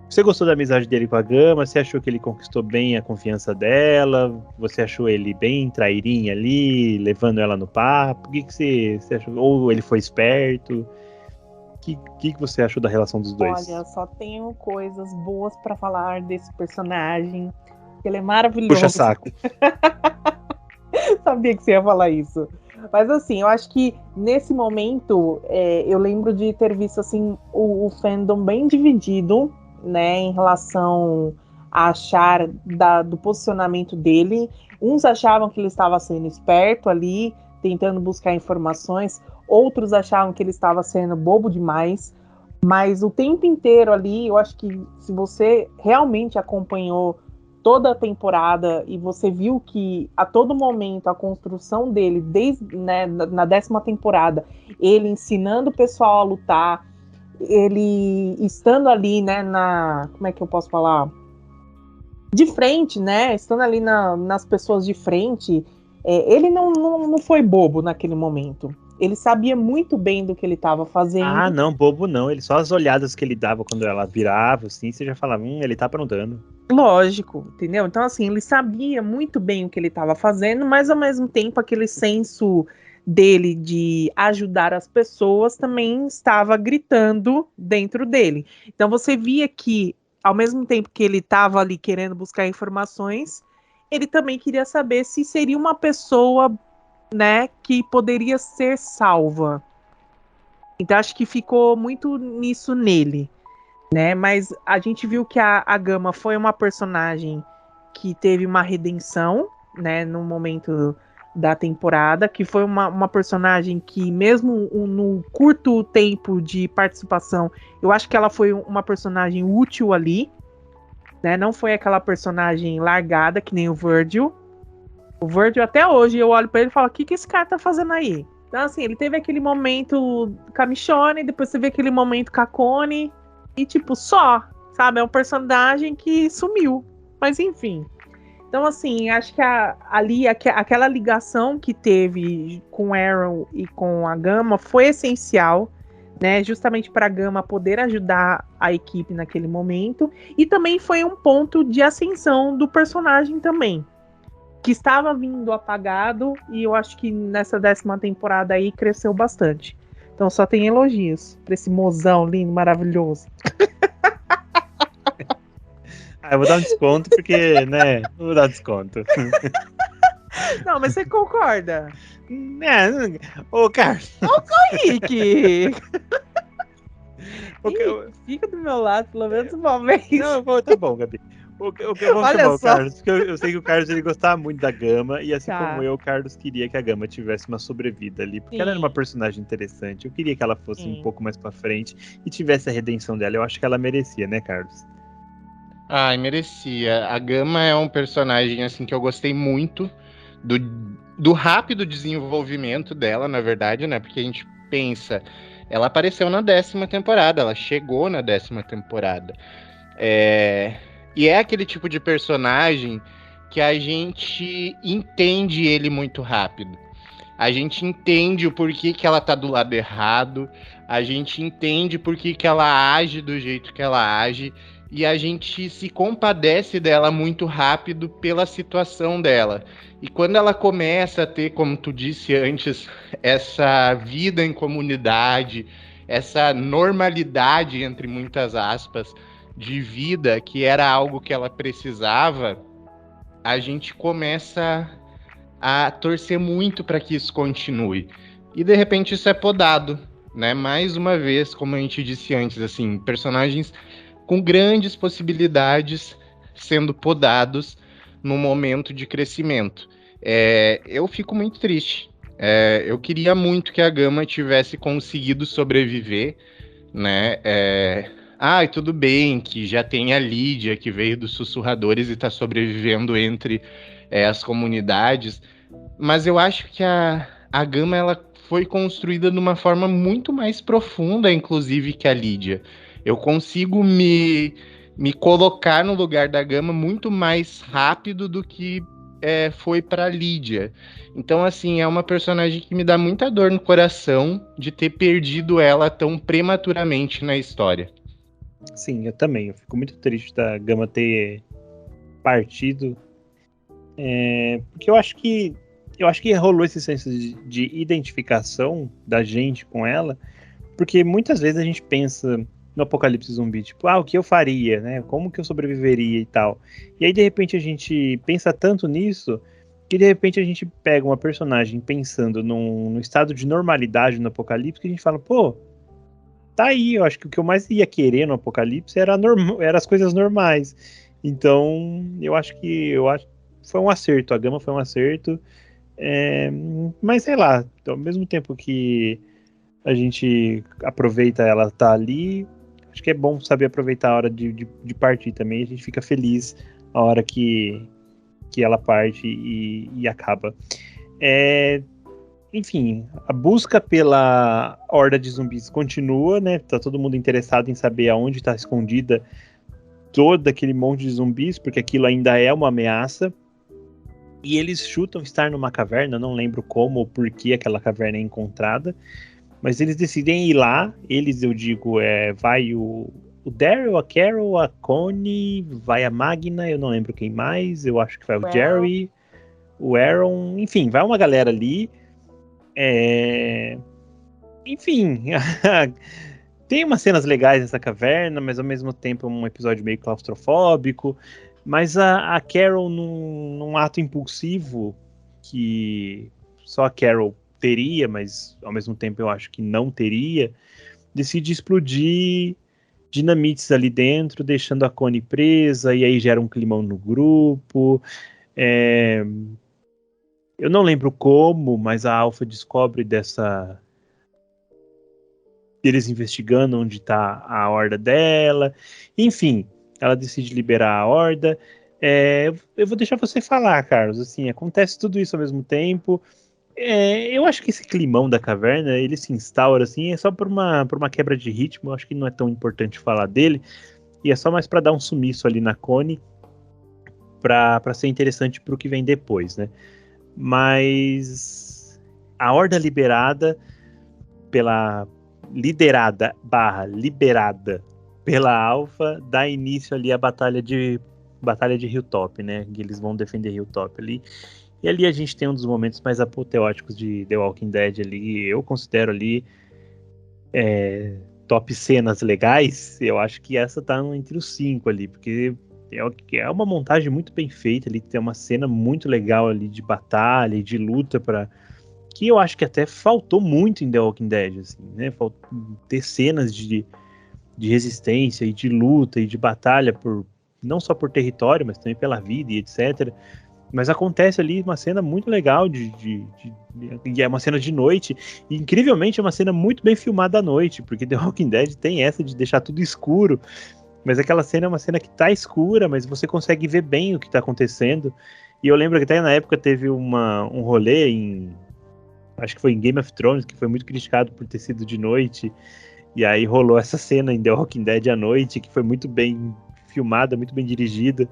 Você gostou da amizade dele com a Gama? Você achou que ele conquistou bem a confiança dela? Você achou ele bem trairinha ali, levando ela no papo? O que você achou? Ou ele foi esperto? O que você achou da relação dos dois? Olha, só tenho coisas boas pra falar desse personagem. Ele é maravilhoso. Puxa saco. Sabia que você ia falar isso. Mas assim, eu acho que nesse momento eu lembro de ter visto assim o fandom bem dividido, né, em relação a achar do posicionamento dele. Uns achavam que ele estava sendo esperto ali, tentando buscar informações. Outros achavam que ele estava sendo bobo demais. Mas o tempo inteiro ali, eu acho que se você realmente acompanhou toda a temporada e você viu que a todo momento a construção dele, desde na 10ª temporada, ele ensinando o pessoal a lutar, ele estando ali, né, como é que eu posso falar? De frente, né, estando ali nas pessoas de frente, ele não foi bobo naquele momento. Ele sabia muito bem do que ele estava fazendo. Ah, não, bobo não. Ele só as olhadas que ele dava quando ela virava, assim, você já falava, ele tá aprontando. Lógico, entendeu? Então, assim, ele sabia muito bem o que ele estava fazendo, mas ao mesmo tempo aquele senso dele de ajudar as pessoas também estava gritando dentro dele. Então você via que, ao mesmo tempo que ele estava ali querendo buscar informações, ele também queria saber se seria uma pessoa, né, que poderia ser salva. Então acho que ficou muito nisso nele, né? Mas a gente viu que a Gama foi uma personagem que teve uma redenção, né, no momento da temporada, que foi uma personagem que, mesmo no curto tempo de participação, eu acho que ela foi uma personagem útil ali, né? Não foi aquela personagem largada que nem o Virgil. O Virgil, até hoje, eu olho pra ele e falo, o que esse cara tá fazendo aí? Então, assim, ele teve aquele momento com a Michonne, depois você vê aquele momento com a Connie, e tipo, só, sabe? É um personagem que sumiu. Mas enfim. Então, assim, acho que aquela ligação que teve com o Aaron e com a Gama foi essencial, né? Justamente para a Gama poder ajudar a equipe naquele momento. E também foi um ponto de ascensão do personagem também, que estava vindo apagado, e eu acho que nessa 10ª temporada aí cresceu bastante. Então só tem elogios pra esse mozão lindo, maravilhoso. Eu vou dar um desconto, porque, né? Vou dar desconto. Não, mas você concorda? Ô, Carlos. Henrique! Fica do meu lado, pelo menos uma vez. Não, tá bom, Gabi. Eu vou Olha chamar o só. Carlos, porque eu sei que o Carlos ele gostava muito da Gama, e assim Tá. como eu, o Carlos queria que a Gama tivesse uma sobrevida ali, porque ela era Sim. uma personagem interessante. Eu queria que ela fosse Sim. um pouco mais pra frente e tivesse a redenção dela. Eu acho que ela merecia, né, Carlos? Ai, merecia. A Gama é um personagem assim que eu gostei muito do, do rápido desenvolvimento dela, na verdade, né? Porque a gente pensa, ela apareceu na 10ª temporada, ela chegou na 10ª temporada. E é aquele tipo de personagem que a gente entende ele muito rápido. A gente entende o porquê que ela tá do lado errado, a gente entende por que ela age do jeito que ela age, e a gente se compadece dela muito rápido pela situação dela. E quando ela começa a ter, como tu disse antes, essa vida em comunidade, essa normalidade, entre muitas aspas, de vida, que era algo que ela precisava, a gente começa a torcer muito para que isso continue. E de repente isso é podado, né? Mais uma vez, como a gente disse antes, assim, personagens com grandes possibilidades sendo podados no momento de crescimento. Eu fico muito triste. Eu queria muito que a Gama tivesse conseguido sobreviver, né? E tudo bem que já tem a Lídia, que veio dos Sussurradores e está sobrevivendo entre as comunidades, mas eu acho que a Gama ela foi construída de uma forma muito mais profunda, inclusive, que a Lídia. Eu consigo me colocar no lugar da Gama muito mais rápido do que foi para a Lídia. Então, assim, é uma personagem que me dá muita dor no coração de ter perdido ela tão prematuramente na história. Sim, eu também. Eu fico muito triste da Gama ter partido. Porque eu acho que rolou esse senso de identificação da gente com ela, porque muitas vezes a gente pensa no apocalipse zumbi, tipo, o que eu faria, né? Como que eu sobreviveria e tal. E aí, de repente, a gente pensa tanto nisso, que de repente a gente pega uma personagem pensando num estado de normalidade no apocalipse, que a gente fala, pô, tá aí, eu acho que o que eu mais ia querer no apocalipse era as coisas normais. Então, eu acho que foi um acerto, a Gama foi um acerto. Mas sei lá, ao mesmo tempo que a gente aproveita ela tá ali, acho que é bom saber aproveitar a hora de partir também. A gente fica feliz a hora que ela parte e acaba. Enfim, a busca pela horda de zumbis continua, né? Tá todo mundo interessado em saber aonde está escondida todo aquele monte de zumbis, porque aquilo ainda é uma ameaça. E eles chutam estar numa caverna, não lembro como ou por que aquela caverna é encontrada, mas eles decidem ir lá. Eles, eu digo, vai o Daryl, a Carol, a Connie, vai a Magna, eu não lembro quem mais, eu acho que vai o Jerry, o Aaron, enfim, vai uma galera ali. Enfim, tem umas cenas legais nessa caverna, mas ao mesmo tempo é um episódio meio claustrofóbico. Mas a Carol, num ato impulsivo, que só a Carol teria, mas ao mesmo tempo eu acho que não teria, decide explodir dinamites ali dentro, deixando a Connie presa, e aí gera um climão no grupo. Eu não lembro como, mas a Alpha descobre deles investigando onde está a horda dela. Enfim, ela decide liberar a horda. Eu vou deixar você falar, Carlos. Assim, acontece tudo isso ao mesmo tempo. Eu acho que esse climão da caverna, ele se instaura assim, é só por uma quebra de ritmo. Eu acho que não é tão importante falar dele. E é só mais para dar um sumiço ali na Connie, para ser interessante para o que vem depois, né? Mas a horda liberada liderada pela Alpha, dá início ali à batalha de Hilltop, né? Que eles vão defender Hilltop ali. E ali a gente tem um dos momentos mais apoteóticos de The Walking Dead ali. Eu considero ali top cenas legais. Eu acho que essa tá entre os 5 ali, porque é uma montagem muito bem feita ali. Tem uma cena muito legal ali de batalha e de luta que eu acho que até faltou muito em The Walking Dead, assim, né? Ter cenas de resistência e de luta e de batalha não só por território, mas também pela vida e etc. Mas acontece ali uma cena muito legal e é uma cena de noite, e incrivelmente é uma cena muito bem filmada à noite, porque The Walking Dead tem essa de deixar tudo escuro. mas aquela cena é uma cena que tá escura, mas você consegue ver bem o que tá acontecendo. E eu lembro que até na época teve um rolê acho que foi em Game of Thrones, que foi muito criticado por ter sido de noite, e aí rolou essa cena em The Walking Dead à noite, que foi muito bem filmada, muito bem dirigida,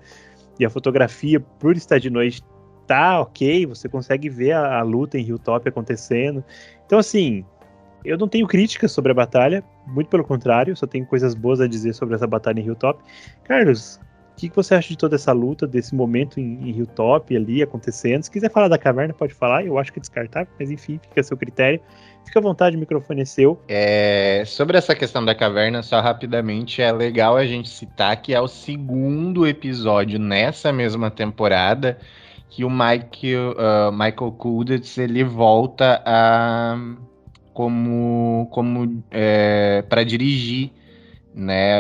e a fotografia, por estar de noite, tá ok, você consegue ver a luta em Hilltop acontecendo. Então, assim, eu não tenho críticas sobre a batalha, muito pelo contrário, só tenho coisas boas a dizer sobre essa batalha em Hilltop. Carlos, o que você acha de toda essa luta, desse momento em Hilltop ali acontecendo? Se quiser falar da caverna, pode falar, eu acho que é descartável, mas enfim, fica a seu critério. Fica à vontade, o microfone é seu. Sobre essa questão da caverna, só rapidamente, é legal a gente citar que é o segundo episódio nessa mesma temporada que o Michael Kudetz, ele volta para dirigir, né,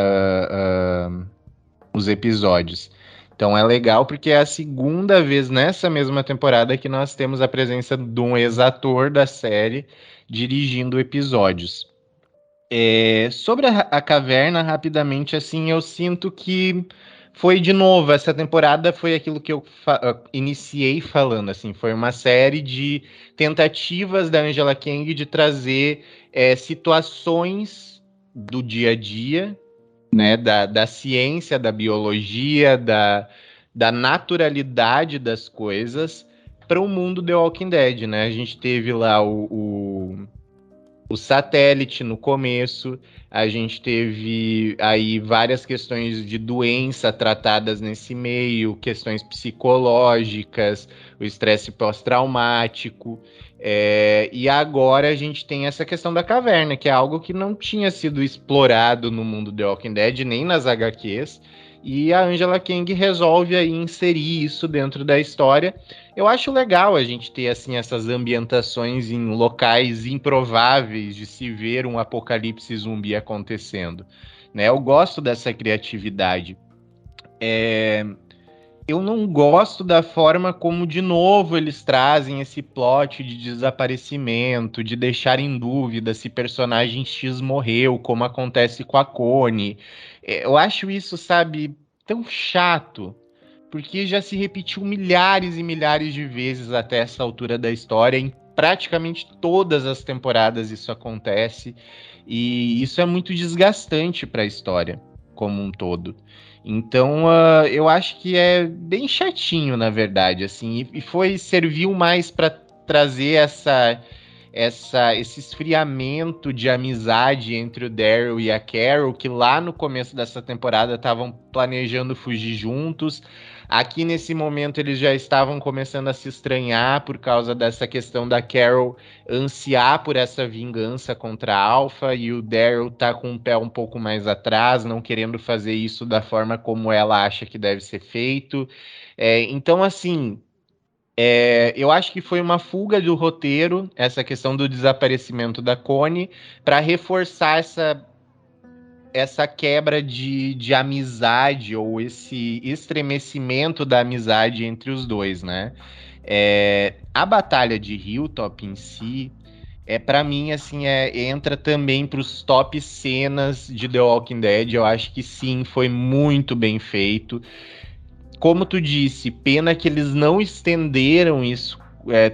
os episódios. Então é legal porque é a segunda vez nessa mesma temporada que nós temos a presença de um ex-ator da série dirigindo episódios. Sobre a caverna, rapidamente, assim, eu sinto que foi de novo, essa temporada foi aquilo que eu iniciei falando, assim, foi uma série de tentativas da Angela Kang de trazer situações do dia a dia, né, da ciência, da biologia, da naturalidade das coisas para o mundo The Walking Dead, né? A gente teve lá o satélite no começo, a gente teve aí várias questões de doença tratadas nesse meio, questões psicológicas, o estresse pós-traumático, e agora a gente tem essa questão da caverna, que é algo que não tinha sido explorado no mundo The Walking Dead, nem nas HQs, e a Angela Kang resolve aí inserir isso dentro da história. Eu acho legal a gente ter assim essas ambientações em locais improváveis de se ver um apocalipse zumbi acontecendo, né? Eu gosto dessa criatividade. Eu não gosto da forma como, de novo, eles trazem esse plot de desaparecimento, de deixar em dúvida se personagem X morreu, como acontece com a Connie. Eu acho isso, sabe, tão chato, porque já se repetiu milhares e milhares de vezes até essa altura da história. Em praticamente todas as temporadas isso acontece, e isso é muito desgastante para a história como um todo. Então, eu acho que é bem chatinho, na verdade, assim, e serviu mais para trazer esse esfriamento de amizade entre o Daryl e a Carol, que lá no começo dessa temporada estavam planejando fugir juntos. Aqui nesse momento eles já estavam começando a se estranhar por causa dessa questão da Carol ansiar por essa vingança contra a Alpha, e o Daryl tá com um pé um pouco mais atrás, não querendo fazer isso da forma como ela acha que deve ser feito. Então, assim, eu acho que foi uma fuga do roteiro, essa questão do desaparecimento da Connie, para reforçar essa quebra de amizade, ou esse estremecimento da amizade entre os dois, né? A batalha de Hilltop em si, para mim, assim, entra também para os top cenas de The Walking Dead. Eu acho que sim, foi muito bem feito. Como tu disse, pena que eles não estenderam isso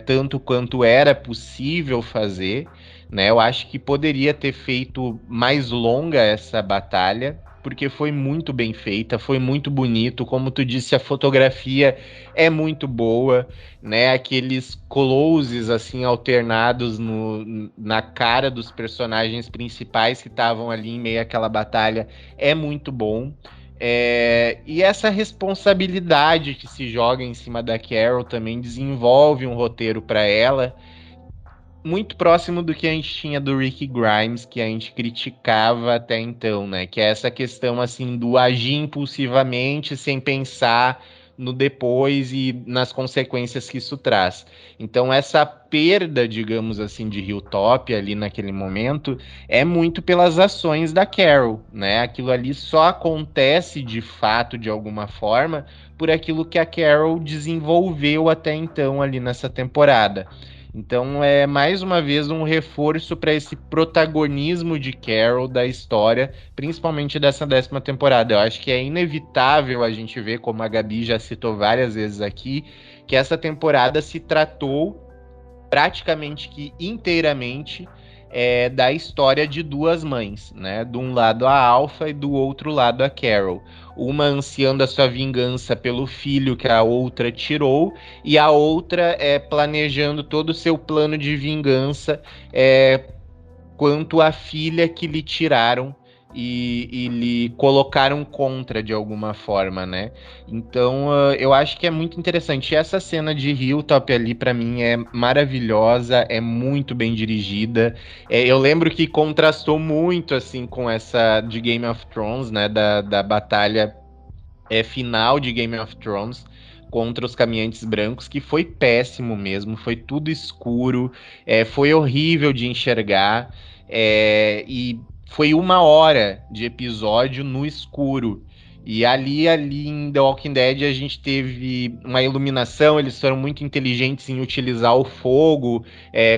tanto quanto era possível fazer, né? Eu acho que poderia ter feito mais longa essa batalha, porque foi muito bem feita, foi muito bonito. Como tu disse, a fotografia é muito boa, né? Aqueles closes assim alternados na cara dos personagens principais que estavam ali em meio àquela batalha é muito bom. E essa responsabilidade que se joga em cima da Carol também desenvolve um roteiro para ela muito próximo do que a gente tinha do Rick Grimes, que a gente criticava até então, né? Que é essa questão assim do agir impulsivamente sem pensar no depois e nas consequências que isso traz. Então essa perda, digamos assim, de Hilltop ali naquele momento é muito pelas ações da Carol, né? Aquilo ali só acontece de fato, de alguma forma, por aquilo que a Carol desenvolveu até então ali nessa temporada. Então é mais uma vez um reforço para esse protagonismo de Carol da história, principalmente dessa 10ª temporada. Eu acho que é inevitável a gente ver, como a Gabi já citou várias vezes aqui, que essa temporada se tratou praticamente que inteiramente da história de duas mães, né? De um lado a Alpha e do outro lado a Carol. Uma ansiando a sua vingança pelo filho que a outra tirou, e a outra planejando todo o seu plano de vingança quanto à filha que lhe tiraram e lhe colocaram contra de alguma forma, né? Então, eu acho que é muito interessante. Essa cena de Hilltop ali, pra mim, é maravilhosa, é muito bem dirigida. Eu lembro que contrastou muito, assim, com essa de Game of Thrones, né? Da batalha final de Game of Thrones contra os Caminhantes Brancos, que foi péssimo mesmo, foi tudo escuro, foi horrível de enxergar, e foi 1 hora de episódio no escuro. E ali em The Walking Dead a gente teve uma iluminação, eles foram muito inteligentes em utilizar o fogo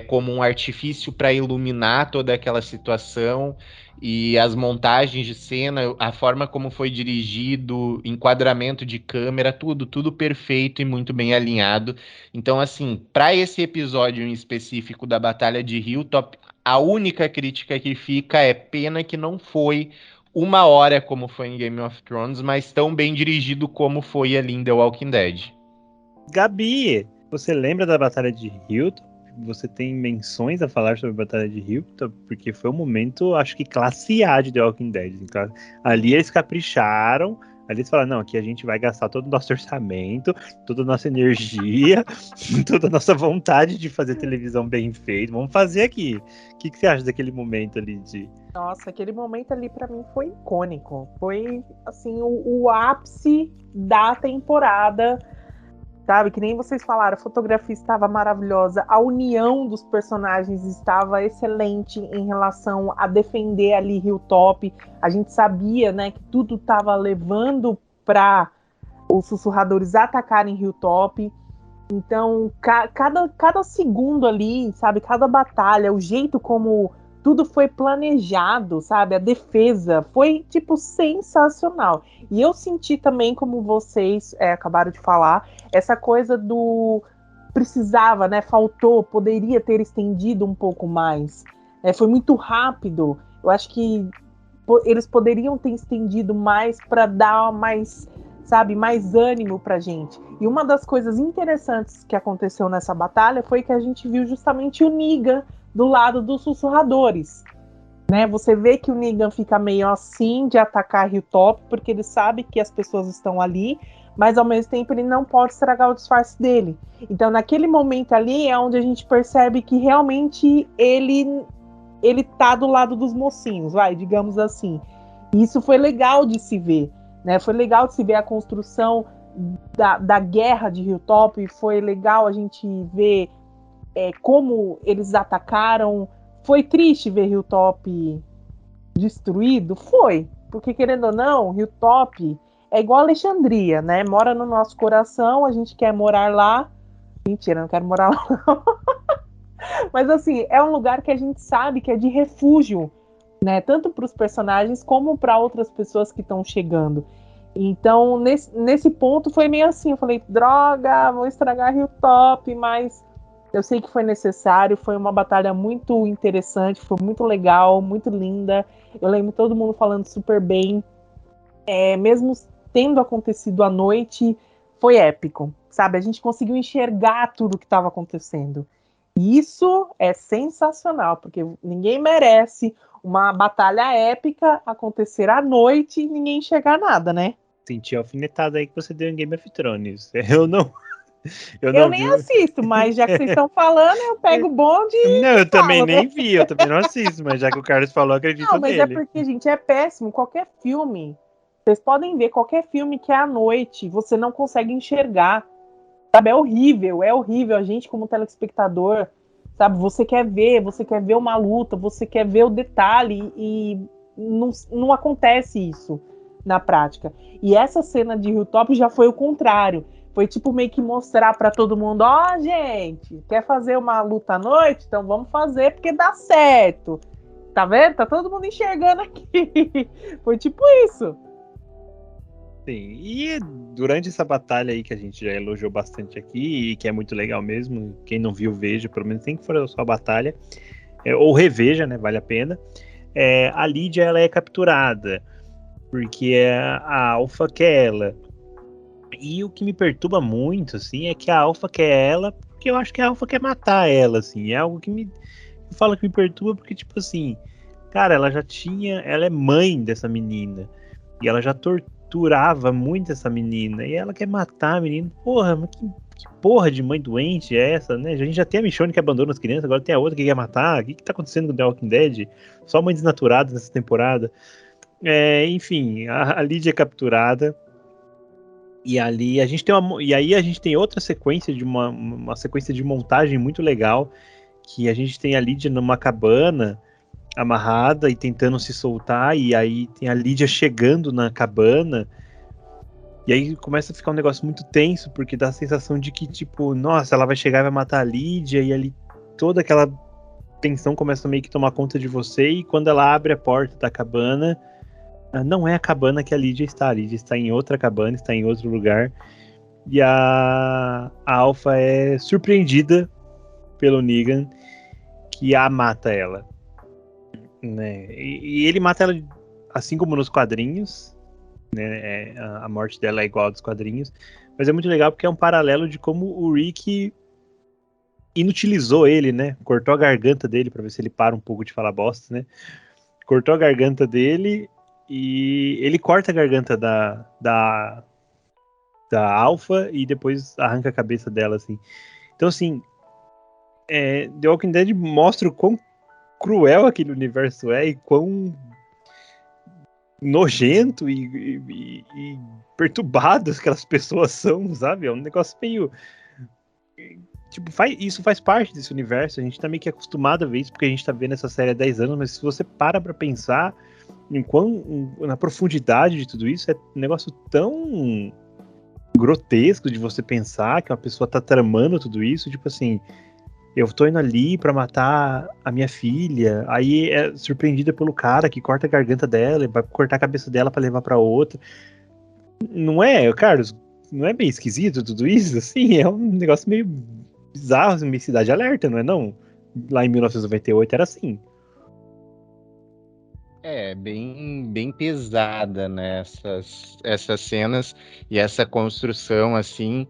como um artifício para iluminar toda aquela situação, e as montagens de cena, a forma como foi dirigido, enquadramento de câmera, tudo perfeito e muito bem alinhado. Então, assim, para esse episódio em específico da Batalha de Hilltop, a única crítica que fica é pena que não foi 1 hora como foi em Game of Thrones, mas tão bem dirigido como foi ali em The Walking Dead. Gabi, você lembra da Batalha de Hilltop? Você tem menções a falar sobre a Batalha de Hilltop? Porque foi um momento, acho que classe A de The Walking Dead. Ali eles capricharam, ali eles falaram, não, aqui a gente vai gastar todo o nosso orçamento, toda a nossa energia, toda a nossa vontade de fazer televisão bem feita. Vamos fazer aqui. O que você acha daquele momento ali de... Nossa, aquele momento ali pra mim foi icônico. Foi, assim, o ápice da temporada. Sabe, que nem vocês falaram, a fotografia estava maravilhosa, a união dos personagens estava excelente em relação a defender ali Hilltop. A gente sabia, né, que tudo estava levando para os sussurradores atacarem Hilltop. Então, cada segundo ali, sabe, cada batalha, o jeito como tudo foi planejado, sabe, a defesa foi, tipo, sensacional. E eu senti também, como vocês acabaram de falar, essa coisa do precisava, né? Faltou, poderia ter estendido um pouco mais. Foi muito rápido. Eu acho que eles poderiam ter estendido mais para dar mais, sabe, mais ânimo pra gente. E uma das coisas interessantes que aconteceu nessa batalha foi que a gente viu justamente o Negan do lado dos sussurradores. Né? Você vê que o Negan fica meio assim de atacar Hilltop, porque ele sabe que as pessoas estão ali, mas ao mesmo tempo ele não pode estragar o disfarce dele. Então naquele momento ali é onde a gente percebe que realmente ele tá do lado dos mocinhos, digamos assim. E isso foi legal de se ver, né? Foi legal de se ver a construção da guerra de Hilltop, foi legal a gente ver como eles atacaram. Foi triste ver Hilltop destruído? Foi, porque querendo ou não, Hilltop é igual Alexandria, né? Mora no nosso coração, a gente quer morar lá. Mentira, não quero morar lá não. Mas assim, é um lugar que a gente sabe que é de refúgio, né? Tanto para os personagens como para outras pessoas que estão chegando. Então, nesse ponto foi meio assim, eu falei, droga, vou estragar Hilltop, mas eu sei que foi necessário, foi uma batalha muito interessante, foi muito legal, muito linda. Eu lembro todo mundo falando super bem. Mesmo tendo acontecido à noite, foi épico, sabe? A gente conseguiu enxergar tudo que estava acontecendo. E isso é sensacional, porque ninguém merece uma batalha épica acontecer à noite e ninguém enxergar nada, né? Senti a alfinetada aí que você deu em Game of Thrones. Eu Eu nem assisto, mas já que vocês estão falando, eu pego o bonde e não, eu também falo, nem né? vi, eu também não assisto, mas já que o Carlos falou, acredito nele. Não, mas é porque, gente, é péssimo. Qualquer filme, vocês podem ver, qualquer filme que é à noite, você não consegue enxergar. Sabe, é horrível. A gente, como telespectador, sabe, você quer ver uma luta, você quer ver o detalhe e não acontece isso na prática. E essa cena de Hilltop já foi o contrário. Foi tipo meio que mostrar pra todo mundo, ó, gente, quer fazer uma luta à noite? Então vamos fazer porque dá certo. Tá vendo? Tá todo mundo enxergando aqui. Foi tipo isso. Sim, e durante essa batalha aí que a gente já elogiou bastante aqui, e que é muito legal mesmo, quem não viu, veja, pelo menos tem que for a sua batalha, ou reveja, né, vale a pena. A Lydia, ela é capturada, porque a Alpha quer ela. E o que me perturba muito, assim, é que a Alpha quer ela, porque eu acho que a Alpha quer matar ela, assim, é algo que eu falo que me perturba, porque, tipo assim, cara, ela é mãe dessa menina, e ela já torturava muito essa menina, e ela quer matar a menina. Porra, mas que porra de mãe doente é essa, né? A gente já tem a Michonne que abandona as crianças, agora tem a outra que quer matar. O que tá acontecendo com The Walking Dead? Só mãe desnaturada nessa temporada. Enfim, a Lydia é capturada. E ali a gente tem e aí a gente tem outra sequência de uma sequência de montagem muito legal, que a gente tem a Lydia numa cabana amarrada e tentando se soltar, e aí tem a Lydia chegando na cabana, e aí começa a ficar um negócio muito tenso, porque dá a sensação de que, tipo, nossa, ela vai chegar e vai matar a Lydia, e ali toda aquela tensão começa a meio que tomar conta de você, e quando ela abre a porta da cabana, não é a cabana que a Lydia está em outra cabana, está em outro lugar, e a Alpha é surpreendida pelo Negan, que a mata ela, né? E ele mata ela assim como nos quadrinhos, né? A morte dela é igual aos quadrinhos, mas é muito legal porque é um paralelo de como o Rick inutilizou ele, né? Cortou a garganta dele para ver se ele para um pouco de falar bosta, né? Cortou a garganta dele e ele corta a garganta da Alpha e depois arranca a cabeça dela, assim. Então, assim, The Walking Dead mostra o quão cruel aquele universo é e quão nojento e perturbado aquelas pessoas são, sabe? É um negócio meio... Tipo, isso faz parte desse universo, a gente tá meio que acostumado a ver isso, porque a gente tá vendo essa série há 10 anos, mas se você para pra pensar na profundidade de tudo isso, é um negócio tão grotesco de você pensar que uma pessoa tá tramando tudo isso, tipo assim, eu tô indo ali pra matar a minha filha, aí é surpreendida pelo cara que corta a garganta dela e vai cortar a cabeça dela pra levar pra outra. Não é, Carlos? Não é meio esquisito tudo isso? Assim, é um negócio meio bizarro, meio Cidade Alerta, não é não? Lá em 1998 era assim. Bem pesada, né, essas cenas e essa construção, assim,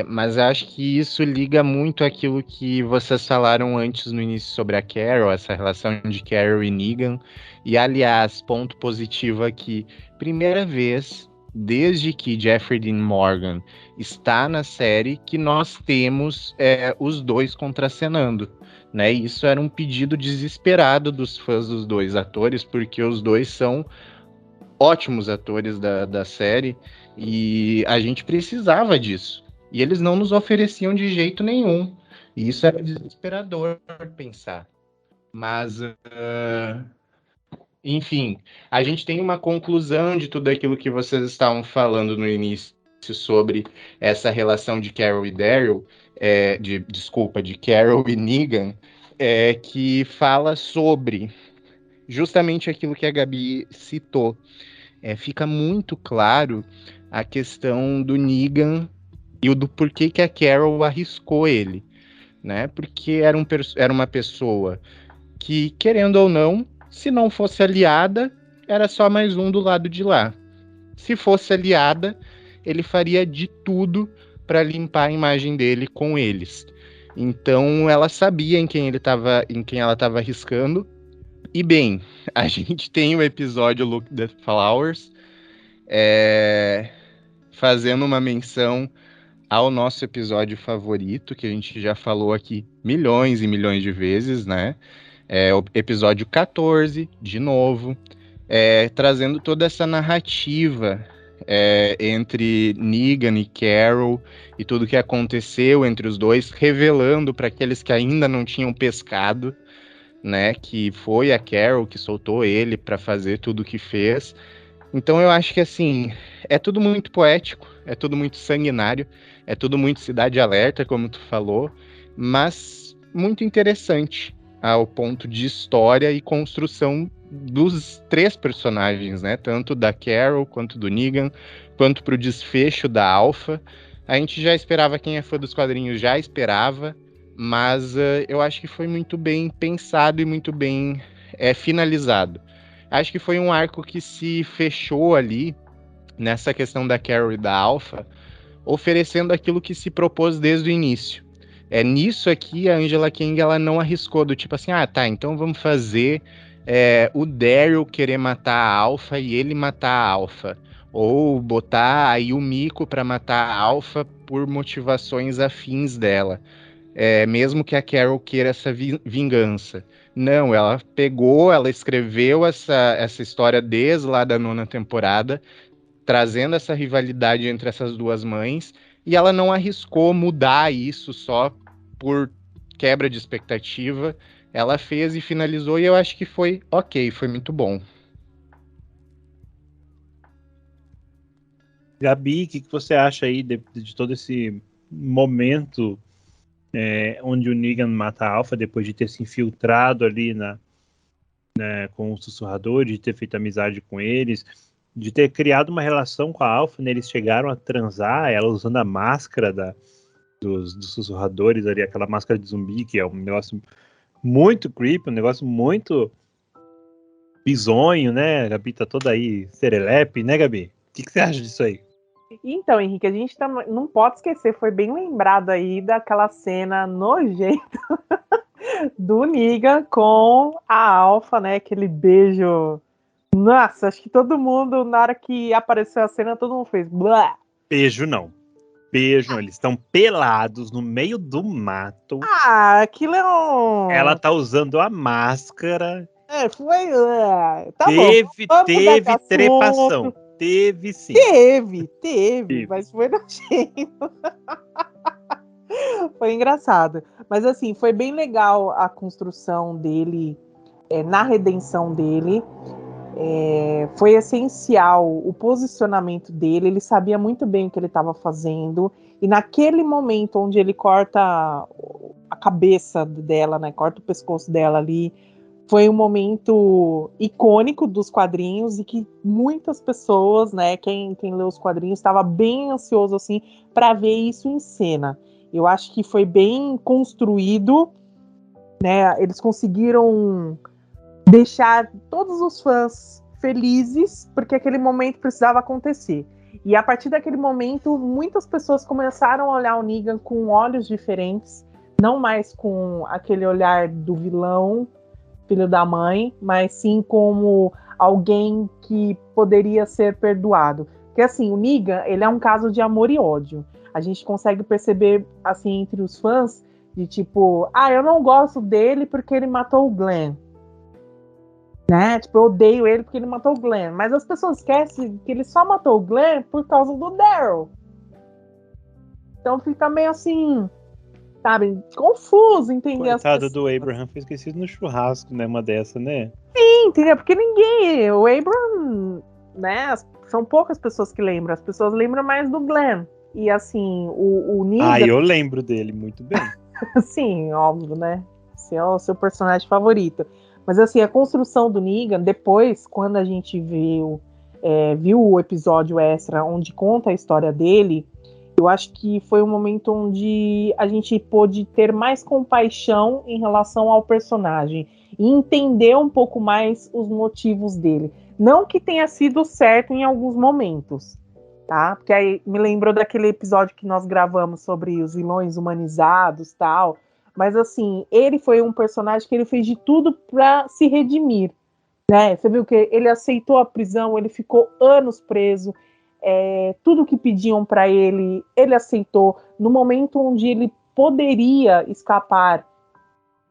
mas acho que isso liga muito àquilo que vocês falaram antes no início sobre a Carol, essa relação de Carol e Negan, e aliás, ponto positivo aqui, primeira vez desde que Jeffrey Dean Morgan está na série que nós temos os dois contracenando. Né, isso era um pedido desesperado dos fãs dos dois atores, porque os dois são ótimos atores da série e a gente precisava disso. E eles não nos ofereciam de jeito nenhum. E isso era desesperador pensar. Mas, enfim, a gente tem uma conclusão de tudo aquilo que vocês estavam falando no início sobre essa relação de Carol e Daryl, de Carol e Negan, que fala sobre justamente aquilo que a Gabi citou. Fica muito claro a questão do Negan e o do porquê que a Carol arriscou ele, né? Porque era uma pessoa que, querendo ou não, se não fosse aliada, era só mais um do lado de lá. Se fosse aliada, ele faria de tudo para limpar a imagem dele com eles. Então ela sabia em quem ela estava arriscando. E bem, a gente tem o episódio Look the Flowers, fazendo uma menção ao nosso episódio favorito, que a gente já falou aqui milhões e milhões de vezes, né? O episódio 14, de novo, trazendo toda essa narrativa entre Negan e Carol e tudo que aconteceu entre os dois, revelando para aqueles que ainda não tinham pescado, né, que foi a Carol que soltou ele para fazer tudo o que fez. Então eu acho que, assim, é tudo muito poético, é tudo muito sanguinário, é tudo muito Cidade Alerta, como tu falou, mas muito interessante ao ponto de história e construção dos três personagens, né? Tanto da Carol, quanto do Negan, quanto pro desfecho da Alpha. A gente já esperava, quem é fã dos quadrinhos já esperava, mas eu acho que foi muito bem pensado e muito bem finalizado. Acho que foi um arco que se fechou ali nessa questão da Carol e da Alpha, oferecendo aquilo que se propôs desde o início. É nisso aqui a Angela Kang ela não arriscou do tipo assim, ah, tá, então vamos fazer o Daryl querer matar a Alpha e ele matar a Alpha, ou botar a Yumiko para matar a Alpha por motivações afins dela. Mesmo que a Carol queira essa vingança. Não, ela pegou, ela escreveu essa história desde lá da 9ª temporada, trazendo essa rivalidade entre essas duas mães, e ela não arriscou mudar isso só por quebra de expectativa. Ela fez e finalizou, e eu acho que foi ok, foi muito bom. Gabi, o que você acha aí de todo esse momento onde o Negan mata a Alpha depois de ter se infiltrado ali com os sussurradores, de ter feito amizade com eles, de ter criado uma relação com a Alpha, né? Eles chegaram a transar, ela usando a máscara dos sussurradores ali, aquela máscara de zumbi, que é um negócio muito creepy, um negócio muito bizonho, né? A Gabi tá toda aí serelepe, né, Gabi? O que você acha disso aí? Então, Henrique, a gente não pode esquecer, foi bem lembrado aí daquela cena nojenta do Negan com a Alpha, né? Aquele beijo. Nossa, acho que todo mundo, na hora que apareceu a cena, todo mundo fez blá. Beijo não. Beijo não. Eles estão pelados no meio do mato. Ah, aquilo é um. Ela tá usando a máscara. Foi. Tá teve bom. Teve trepação. Teve sim. Teve, mas foi nojento. Foi engraçado. Mas assim, foi bem legal a construção dele, na redenção dele. Foi essencial o posicionamento dele. Ele sabia muito bem o que ele estava fazendo. E naquele momento onde ele corta a cabeça dela, né, corta o pescoço dela ali, foi um momento icônico dos quadrinhos e que muitas pessoas, né, quem leu os quadrinhos, estava bem ansioso assim para ver isso em cena. Eu acho que foi bem construído, né? Eles conseguiram deixar todos os fãs felizes, porque aquele momento precisava acontecer. E a partir daquele momento, muitas pessoas começaram a olhar o Negan com olhos diferentes, não mais com aquele olhar do vilão, filho da mãe, mas sim como alguém que poderia ser perdoado. Porque assim, o Negan, ele é um caso de amor e ódio. A gente consegue perceber, assim, entre os fãs, de tipo, eu não gosto dele porque ele matou o Glenn. Né? Tipo, eu odeio ele porque ele matou o Glenn. Mas as pessoas esquecem que ele só matou o Glenn por causa do Daryl. Então fica meio assim, sabe, confuso entender. Coitado do Abraham, foi esquecido no churrasco, né? Uma dessa, né? Sim, entendeu? Porque ninguém. O Abraham, né? São poucas pessoas que lembram. As pessoas lembram mais do Glenn. E assim, o Negan. Eu lembro dele muito bem. Sim, óbvio, né? Esse é o seu personagem favorito. Mas assim, a construção do Negan, depois, quando a gente viu o episódio extra onde conta a história dele, eu acho que foi um momento onde a gente pôde ter mais compaixão em relação ao personagem e entender um pouco mais os motivos dele. Não que tenha sido certo em alguns momentos, tá? Porque aí me lembrou daquele episódio que nós gravamos sobre os vilões humanizados e tal. Mas assim, ele foi um personagem que ele fez de tudo para se redimir, né? Você viu que ele aceitou a prisão, ele ficou anos preso, tudo que pediam para ele, ele aceitou. No momento onde ele poderia escapar,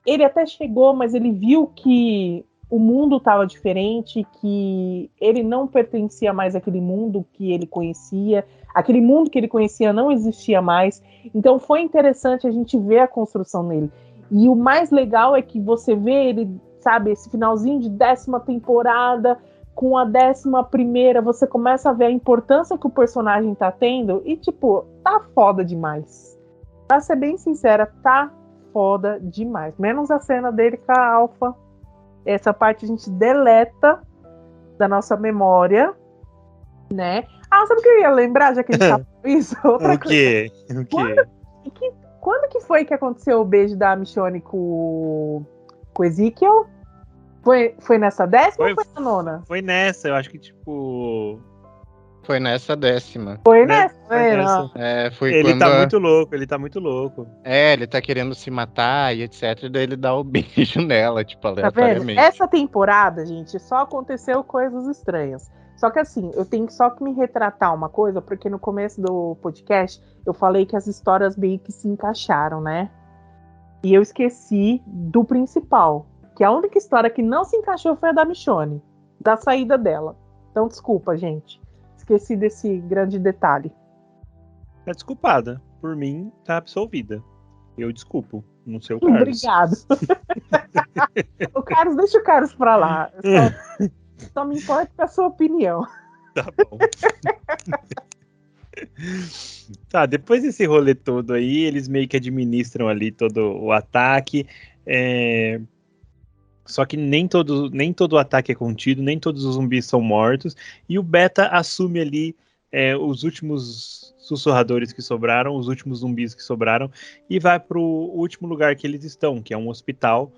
ele até chegou, mas ele viu que o mundo estava diferente, que ele não pertencia mais àquele mundo que ele conhecia, aquele mundo que ele conhecia não existia mais. Então foi interessante a gente ver a construção nele. E o mais legal é que você vê ele, sabe, esse finalzinho de 10ª temporada, com a 11ª, você começa a ver a importância que o personagem tá tendo e, tipo, tá foda demais. Pra ser bem sincera, tá foda demais. Menos a cena dele com a Alpha. Essa parte a gente deleta da nossa memória, né? Ah, sabe o que eu ia lembrar, já que a gente tá falando isso? Outra O quê? O quê? Quando que foi que aconteceu o beijo da Michonne com o Ezekiel? Foi nessa 10ª ou foi na 9ª? Foi nessa, eu acho que, tipo... Foi nessa 10ª. Foi Né? nessa, Foi né? nessa. Foi Ele quando tá muito louco, ele tá muito louco. ele tá querendo se matar e etc. E daí ele dá o beijo nela, tipo, Tá vendo? aleatoriamente. Essa temporada, gente, só aconteceu coisas estranhas. Só que assim, eu tenho só que me retratar uma coisa, porque no começo do podcast eu falei que as histórias meio que se encaixaram, né? E eu esqueci do principal, que a única história que não se encaixou foi a da Michonne, da saída dela. Então, desculpa, gente. Esqueci desse grande detalhe. Tá desculpada. Por mim, tá absolvida. Eu desculpo. No seu Carlos. Obrigado. O Carlos, deixa o Carlos pra lá. Só me importa com a sua opinião. Tá bom. Tá, depois desse rolê todo aí, eles meio que administram ali todo o ataque. Só que nem todo o ataque é contido, nem todos os zumbis são mortos. E o Beta assume ali os últimos sussurradores que sobraram, os últimos zumbis que sobraram, e vai pro último lugar que eles estão, que é um hospital.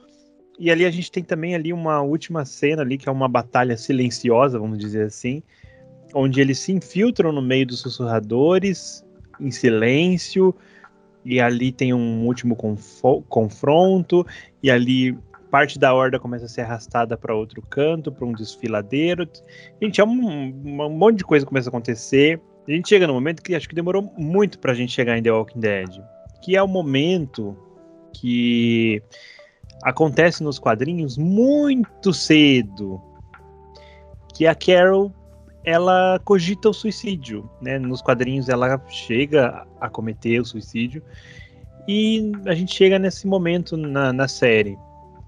E ali a gente tem também ali uma última cena ali, que é uma batalha silenciosa, vamos dizer assim, onde eles se infiltram no meio dos sussurradores, em silêncio, e ali tem um último confronto, e ali parte da horda começa a ser arrastada para outro canto, para um desfiladeiro. Gente, um monte de coisa começa a acontecer. A gente chega no momento que acho que demorou muito pra gente chegar em The Walking Dead, que é o momento que acontece nos quadrinhos muito cedo, que a Carol, ela cogita o suicídio, né? Nos quadrinhos ela chega a cometer o suicídio, e a gente chega nesse momento na série,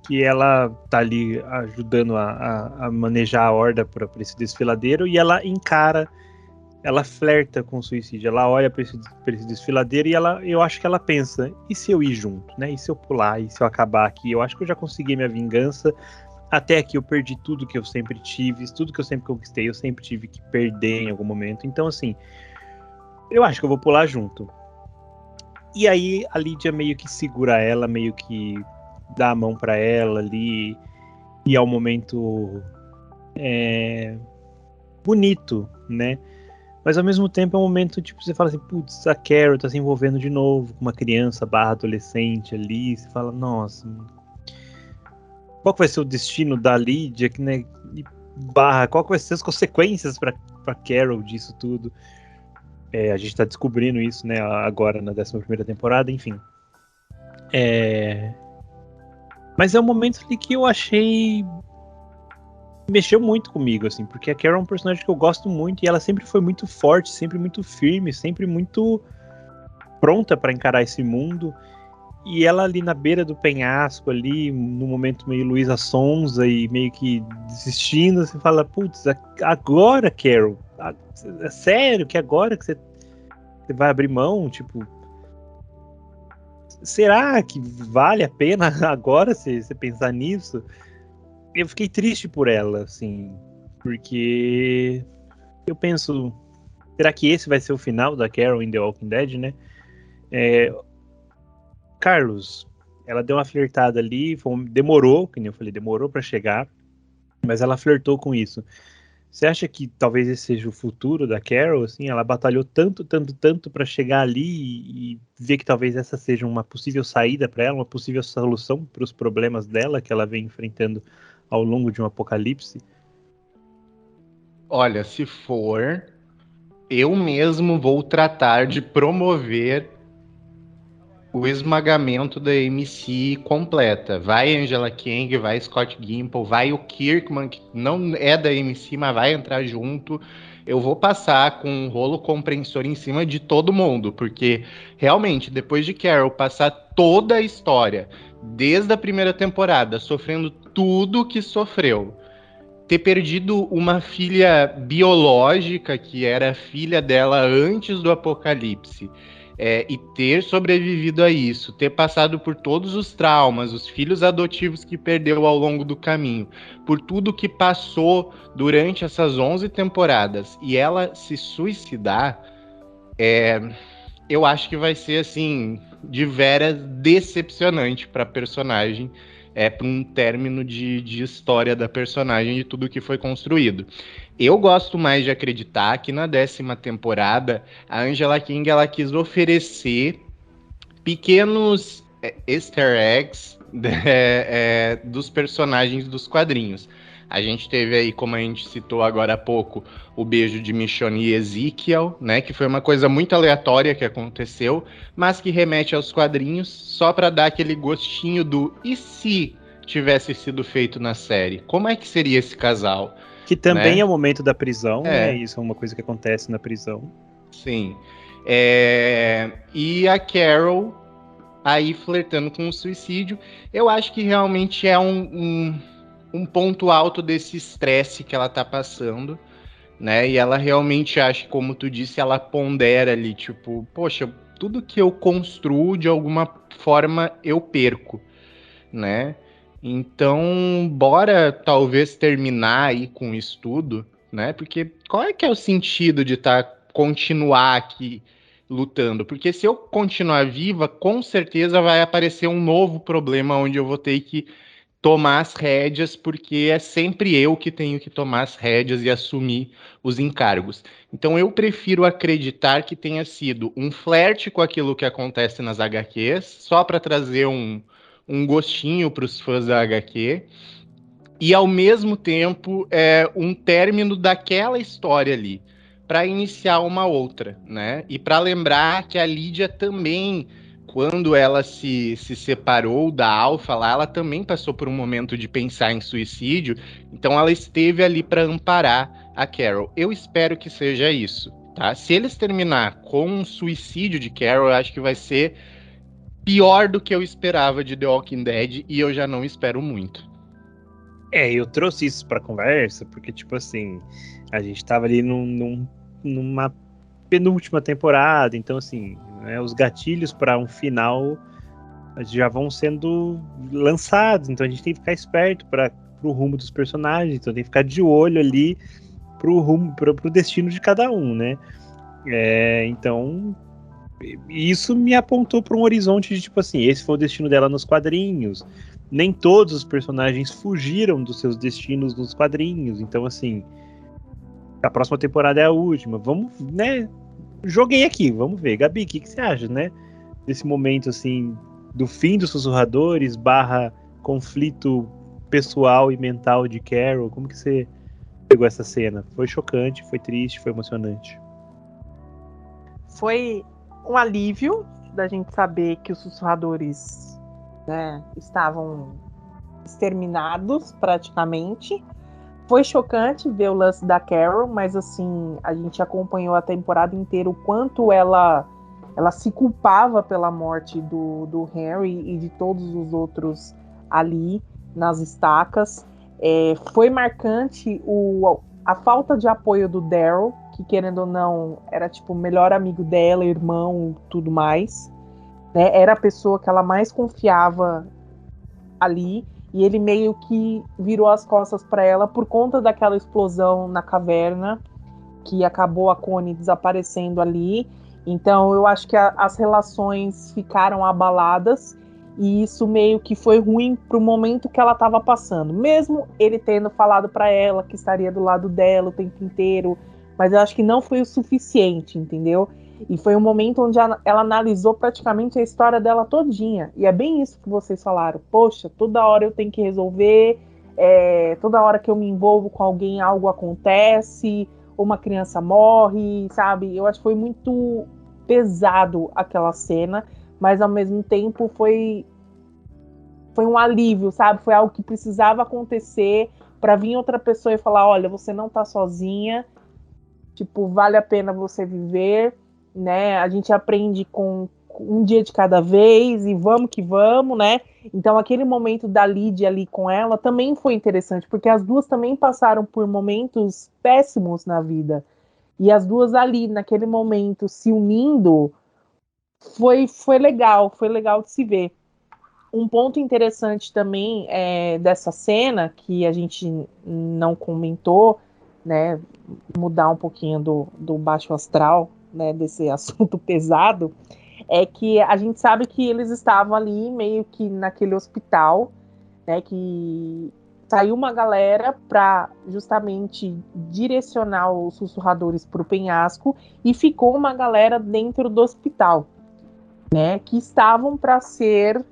que ela tá ali ajudando a manejar a horda para esse desfiladeiro, e ela encara, ela flerta com o suicídio, ela olha para esse desfiladeiro e eu acho que ela pensa, e se eu ir junto, né? E se eu pular, e se eu acabar aqui? Eu acho que eu já consegui minha vingança, até aqui eu perdi tudo que eu sempre tive, tudo que eu sempre conquistei, eu sempre tive que perder em algum momento, então assim, eu acho que eu vou pular junto. E aí a Lydia meio que segura ela, meio que dá a mão para ela ali, e é um momento bonito, né? Mas ao mesmo tempo é um momento, tipo, você fala assim, putz, a Carol tá se envolvendo de novo com uma criança / adolescente ali, você fala, nossa, qual que vai ser o destino da Lydia, né? Qual que vai ser as consequências pra Carol disso tudo? A gente tá descobrindo isso, né, agora na 11ª temporada, enfim. Mas é um momento ali que eu achei... mexeu muito comigo, assim, porque a Carol é um personagem que eu gosto muito, e ela sempre foi muito forte, sempre muito firme, sempre muito pronta pra encarar esse mundo. E ela ali na beira do penhasco, ali, no momento meio Luísa Sonza e meio que desistindo, você fala, putz, agora, Carol, é sério que agora que você vai abrir mão? Tipo, será que vale a pena agora você pensar nisso? Eu fiquei triste por ela, assim, porque eu penso, será que esse vai ser o final da Carol em The Walking Dead, né? Carlos, ela deu uma flertada ali, demorou, que nem eu falei, demorou pra chegar, mas ela flertou com isso. Você acha que talvez esse seja o futuro da Carol, assim? Ela batalhou tanto pra chegar ali e ver que talvez essa seja uma possível saída pra ela, uma possível solução para os problemas dela que ela vem enfrentando ao longo de um apocalipse? Olha, se for, eu mesmo vou tratar de promover o esmagamento da MC completa. Vai Angela Kang, vai Scott Gimple, vai o Kirkman, que não é da MC, mas vai entrar junto. Eu vou passar com um rolo compressor em cima de todo mundo, porque realmente, depois de Carol passar toda a história, desde a primeira temporada, sofrendo tudo que sofreu, ter perdido uma filha biológica, que era filha dela antes do apocalipse, e ter sobrevivido a isso, ter passado por todos os traumas, os filhos adotivos que perdeu ao longo do caminho, por tudo que passou durante essas 11 temporadas, e ela se suicidar, eu acho que vai ser, assim, de veras decepcionante para a personagem, para um término de história da personagem, de tudo que foi construído. Eu gosto mais de acreditar que na 10ª temporada a Angela King ela quis oferecer pequenos easter eggs dos personagens dos quadrinhos. A gente teve aí, como a gente citou agora há pouco, o beijo de Michonne e Ezekiel, né, que foi uma coisa muito aleatória que aconteceu, mas que remete aos quadrinhos só para dar aquele gostinho do e se tivesse sido feito na série? Como é que seria esse casal? Que também né? é o momento da prisão, né? Isso é uma coisa que acontece na prisão. Sim. E a Carol aí flertando com o suicídio, eu acho que realmente é um ponto alto desse estresse que ela tá passando, né? E ela realmente acha, como tu disse, ela pondera ali, tipo, poxa, tudo que eu construo, de alguma forma, eu perco, né? Então, bora talvez terminar aí com isso tudo, né? Porque qual é que é o sentido de continuar aqui lutando? Porque se eu continuar viva, com certeza vai aparecer um novo problema onde eu vou ter que tomar as rédeas, porque é sempre eu que tenho que tomar as rédeas e assumir os encargos. Então eu prefiro acreditar que tenha sido um flerte com aquilo que acontece nas HQs, só para trazer um gostinho para os fãs da HQ, e ao mesmo tempo um término daquela história ali, para iniciar uma outra, né? E para lembrar que a Lídia também, quando ela se separou da Alpha lá, ela também passou por um momento de pensar em suicídio, então ela esteve ali para amparar a Carol. Eu espero que seja isso, tá? Se eles terminar com um suicídio de Carol, eu acho que vai ser pior do que eu esperava de The Walking Dead, e eu já não espero muito. Eu trouxe isso pra conversa, porque, tipo assim, a gente tava ali numa penúltima temporada, então, assim, né, os gatilhos para um final já vão sendo lançados, então a gente tem que ficar esperto pro rumo dos personagens, então tem que ficar de olho ali pro destino de cada um, né? Então, isso me apontou para um horizonte de, tipo assim, esse foi o destino dela nos quadrinhos. Nem todos os personagens fugiram dos seus destinos nos quadrinhos. Então, assim, a próxima temporada é a última. Vamos, né? Joguei aqui, vamos ver. Gabi, o que você acha, né? Desse momento, assim, do fim dos Sussurradores / conflito pessoal e mental de Carol. Como que você pegou essa cena? Foi chocante, foi triste, foi emocionante? Foi um alívio da gente saber que os Sussurradores, né, estavam exterminados praticamente. Foi chocante ver o lance da Carol, mas assim, a gente acompanhou a temporada inteira o quanto ela se culpava pela morte do Henry e de todos os outros ali nas estacas. Foi marcante a falta de apoio do Daryl, que querendo ou não, era tipo o melhor amigo dela, irmão, tudo mais. Né? Era a pessoa que ela mais confiava ali, e ele meio que virou as costas para ela por conta daquela explosão na caverna, que acabou a Connie desaparecendo ali. Então eu acho que as relações ficaram abaladas, e isso meio que foi ruim pro momento que ela estava passando, mesmo ele tendo falado para ela que estaria do lado dela o tempo inteiro, mas eu acho que não foi o suficiente, entendeu? E foi um momento onde ela analisou praticamente a história dela todinha. E é bem isso que vocês falaram. Poxa, toda hora eu tenho que resolver, toda hora que eu me envolvo com alguém, algo acontece, uma criança morre, sabe? Eu acho que foi muito pesado aquela cena, mas ao mesmo tempo foi um alívio, sabe? Foi algo que precisava acontecer para vir outra pessoa e falar, olha, você não tá sozinha, tipo, vale a pena você viver, né? A gente aprende com um dia de cada vez e vamos que vamos, né? Então aquele momento da Lídia ali com ela também foi interessante, porque as duas também passaram por momentos péssimos na vida. E as duas ali, naquele momento, se unindo, foi legal de se ver. Um ponto interessante também dessa cena, que a gente não comentou, né, mudar um pouquinho do baixo astral, né, desse assunto pesado, é que a gente sabe que eles estavam ali meio que naquele hospital, né, que saiu uma galera para justamente direcionar os sussurradores para o penhasco e ficou uma galera dentro do hospital, né, que estavam para ser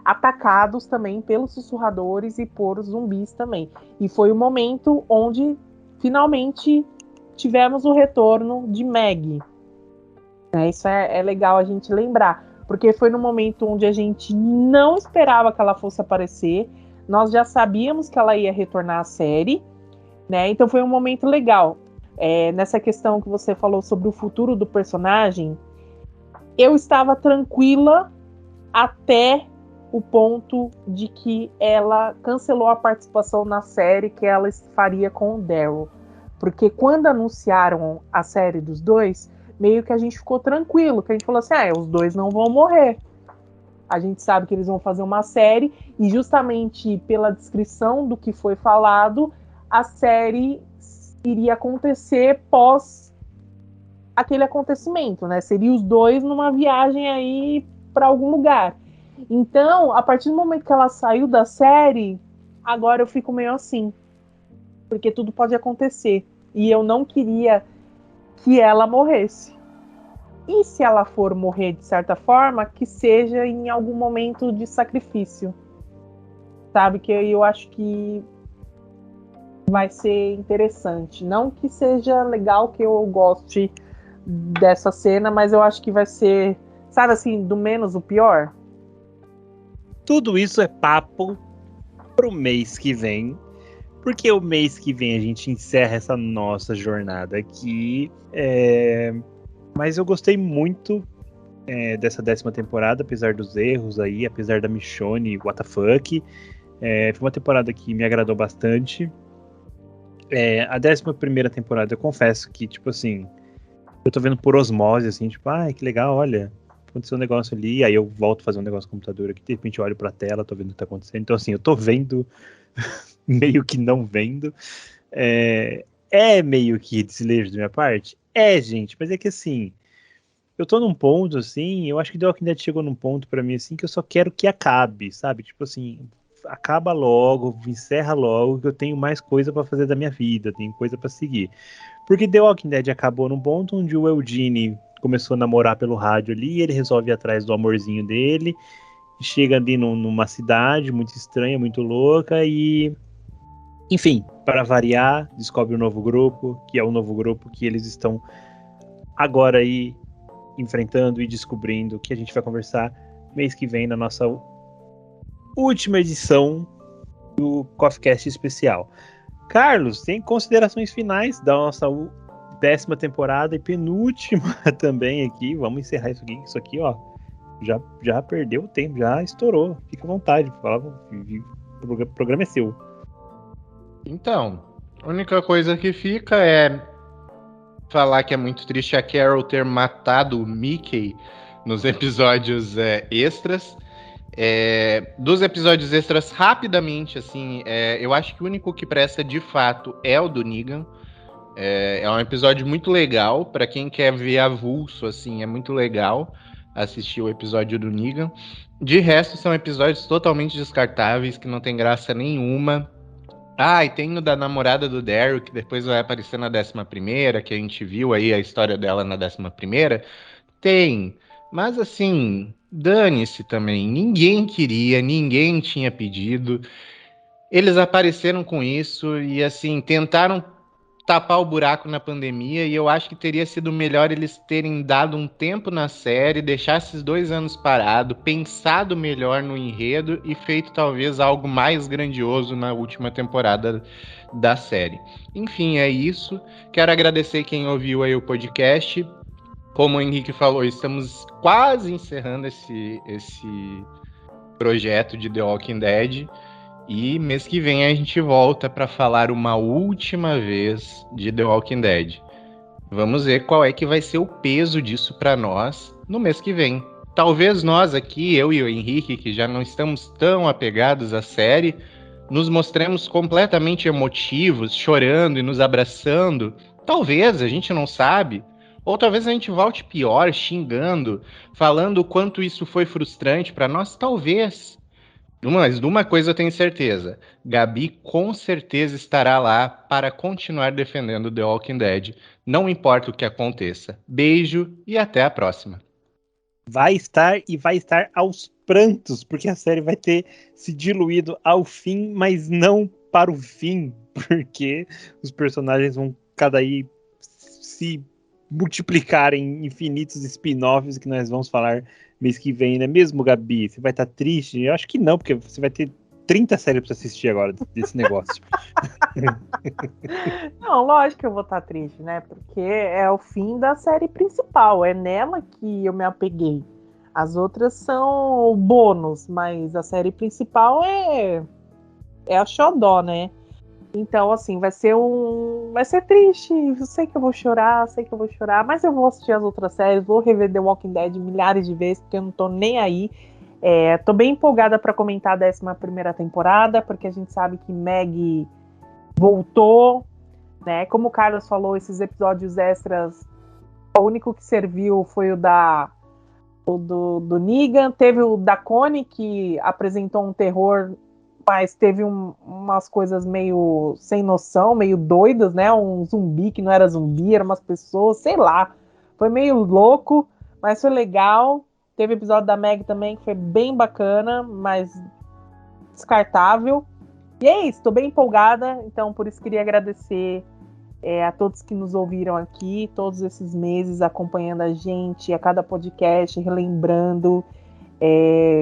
atacados também pelos sussurradores e por zumbis também. E foi o momento onde finalmente tivemos o retorno de Meg. Isso é legal a gente lembrar, porque foi no momento onde a gente não esperava que ela fosse aparecer, nós já sabíamos que ela ia retornar à série, né? Então foi um momento legal. Nessa questão que você falou sobre o futuro do personagem, eu estava tranquila até o ponto de que ela cancelou a participação na série que ela faria com o Daryl. Porque quando anunciaram a série dos dois, meio que a gente ficou tranquilo, que a gente falou assim, os dois não vão morrer. A gente sabe que eles vão fazer uma série, e justamente pela descrição do que foi falado, a série iria acontecer pós aquele acontecimento, né? Seria os dois numa viagem aí para algum lugar. Então, a partir do momento que ela saiu da série, agora eu fico meio assim, porque tudo pode acontecer. E eu não queria que ela morresse. E se ela for morrer de certa forma, que seja em algum momento de sacrifício. Sabe? Que eu acho que vai ser interessante. Não que seja legal, que eu goste dessa cena, mas eu acho que vai ser, sabe assim, do menos o pior. Tudo isso é papo pro mês que vem, porque o mês que vem a gente encerra essa nossa jornada aqui. Mas eu gostei muito dessa 10ª temporada, apesar dos erros aí, apesar da Michonne, what the fuck. Foi uma temporada que me agradou bastante. A 11ª temporada, eu confesso que, tipo assim, eu tô vendo por osmose, assim, tipo, que legal, olha, aconteceu um negócio ali, aí eu volto a fazer um negócio no computador aqui, de repente eu olho pra tela, tô vendo o que tá acontecendo. Então, assim, eu tô vendo, meio que não vendo. Meio que desleixo da minha parte? Gente, mas é que assim, eu tô num ponto, assim, eu acho que The Walking Dead chegou num ponto pra mim, assim, que eu só quero que acabe, sabe? Tipo assim, acaba logo, encerra logo, que eu tenho mais coisa pra fazer da minha vida, tenho coisa pra seguir. Porque The Walking Dead acabou num ponto onde o Eugene começou a namorar pelo rádio ali, ele resolve ir atrás do amorzinho dele, chega ali numa cidade muito estranha, muito louca, e enfim, para variar, descobre um novo grupo, que é o novo grupo que eles estão agora aí enfrentando e descobrindo, que a gente vai conversar mês que vem na nossa última edição do CoffeeCast especial. Carlos, tem considerações finais da nossa 10ª temporada e penúltima também aqui. Vamos encerrar isso aqui, ó. Já perdeu o tempo, já estourou. Fica à vontade, o programa é seu. Então, a única coisa que fica é falar que é muito triste a Carol ter matado o Mickey nos episódios extras. Dos episódios extras, rapidamente, assim, eu acho que o único que presta de fato é o do Negan. É um episódio muito legal, para quem quer ver avulso, assim, é muito legal assistir o episódio do Negan. De resto, são episódios totalmente descartáveis, que não tem graça nenhuma. E tem o da namorada do Daryl, que depois vai aparecer na 11ª, que a gente viu aí a história dela na 11ª. Tem, mas assim, dane-se também. Ninguém queria, ninguém tinha pedido. Eles apareceram com isso e assim, tentaram tapar o buraco na pandemia, e eu acho que teria sido melhor eles terem dado um tempo na série, deixar esses 2 anos parado, pensado melhor no enredo e feito talvez algo mais grandioso na última temporada da série. Enfim, é isso. Quero agradecer quem ouviu aí o podcast. Como o Henrique falou, estamos quase encerrando esse projeto de The Walking Dead. E mês que vem a gente volta para falar uma última vez de The Walking Dead. Vamos ver qual é que vai ser o peso disso para nós no mês que vem. Talvez nós aqui, eu e o Henrique, que já não estamos tão apegados à série, nos mostremos completamente emotivos, chorando e nos abraçando. Talvez, a gente não sabe. Ou talvez a gente volte pior, xingando, falando o quanto isso foi frustrante para nós. Talvez. Mas de uma coisa eu tenho certeza. Gabi com certeza estará lá para continuar defendendo The Walking Dead. Não importa o que aconteça. Beijo e até a próxima. Vai estar e vai estar aos prantos, porque a série vai ter se diluído ao fim, mas não para o fim, porque os personagens vão cada aí se multiplicar em infinitos spin-offs que nós vamos falar mês que vem, né mesmo, Gabi? Você vai estar triste? Eu acho que não, porque você vai ter 30 séries pra assistir agora desse negócio. Não, lógico que eu vou estar triste, né? Porque é o fim da série principal. É nela que eu me apeguei. As outras são bônus, mas a série principal é a xodó, né? Então, assim, vai ser triste. Eu sei que eu vou chorar, mas eu vou assistir as outras séries, vou rever The Walking Dead milhares de vezes, porque eu não tô nem aí. Tô bem empolgada para comentar a 11ª temporada, porque a gente sabe que Maggie voltou, né? Como o Carlos falou, esses episódios extras, o único que serviu foi o do Negan. Teve o da Connie, que apresentou um terror, mas teve umas coisas meio sem noção, meio doidas, né? Um zumbi que não era zumbi, eram umas pessoas, sei lá. Foi meio louco, mas foi legal. Teve episódio da Meg também, que foi bem bacana, mas descartável. E é isso, tô bem empolgada, então por isso queria agradecer a todos que nos ouviram aqui, todos esses meses acompanhando a gente, a cada podcast, relembrando.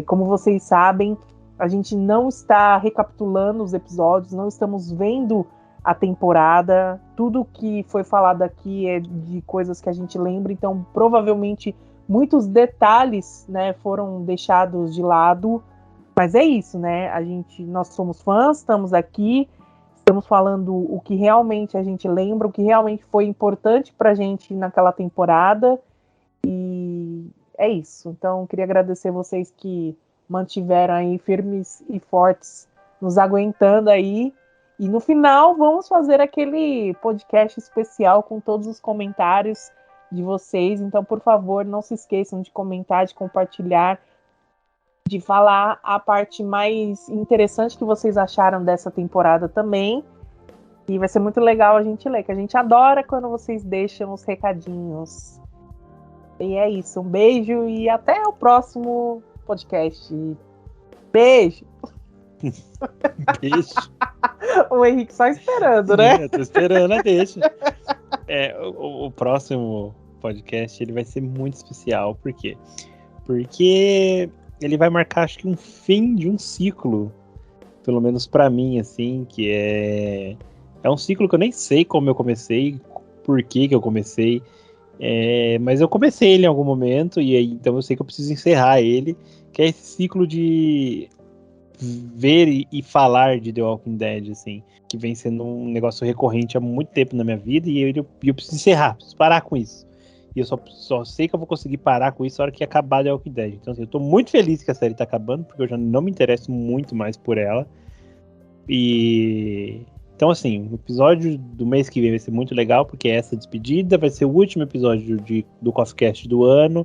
Como vocês sabem, a gente não está recapitulando os episódios, não estamos vendo a temporada. Tudo que foi falado aqui é de coisas que a gente lembra, então provavelmente muitos detalhes, né, foram deixados de lado. Mas é isso, né? Nós somos fãs, estamos aqui, estamos falando o que realmente a gente lembra, o que realmente foi importante pra gente naquela temporada. E é isso. Então, queria agradecer vocês que mantiveram aí firmes e fortes, nos aguentando aí. E no final, vamos fazer aquele podcast especial com todos os comentários de vocês. Então, por favor, não se esqueçam de comentar, de compartilhar, de falar a parte mais interessante que vocês acharam dessa temporada também. E vai ser muito legal a gente ler, que a gente adora quando vocês deixam os recadinhos. E é isso, um beijo e até o próximo podcast. Beijo! Beijo. O Henrique só esperando, né? Eu tô esperando, deixa. O próximo podcast ele vai ser muito especial. Por quê? Porque ele vai marcar, acho que, um fim de um ciclo. Pelo menos pra mim, assim, que é um ciclo que eu nem sei como eu comecei, por que eu comecei. Mas eu comecei ele em algum momento, e aí, então eu sei que eu preciso encerrar ele, que é esse ciclo de ver e falar de The Walking Dead, assim, que vem sendo um negócio recorrente há muito tempo na minha vida, e eu preciso encerrar, preciso parar com isso. E eu só sei que eu vou conseguir parar com isso na hora que acabar The Walking Dead. Então, assim, eu tô muito feliz que a série tá acabando, porque eu já não me interesso muito mais por ela. Então, assim, o episódio do mês que vem vai ser muito legal, porque é essa despedida, vai ser o último episódio do CoffeeCast do ano.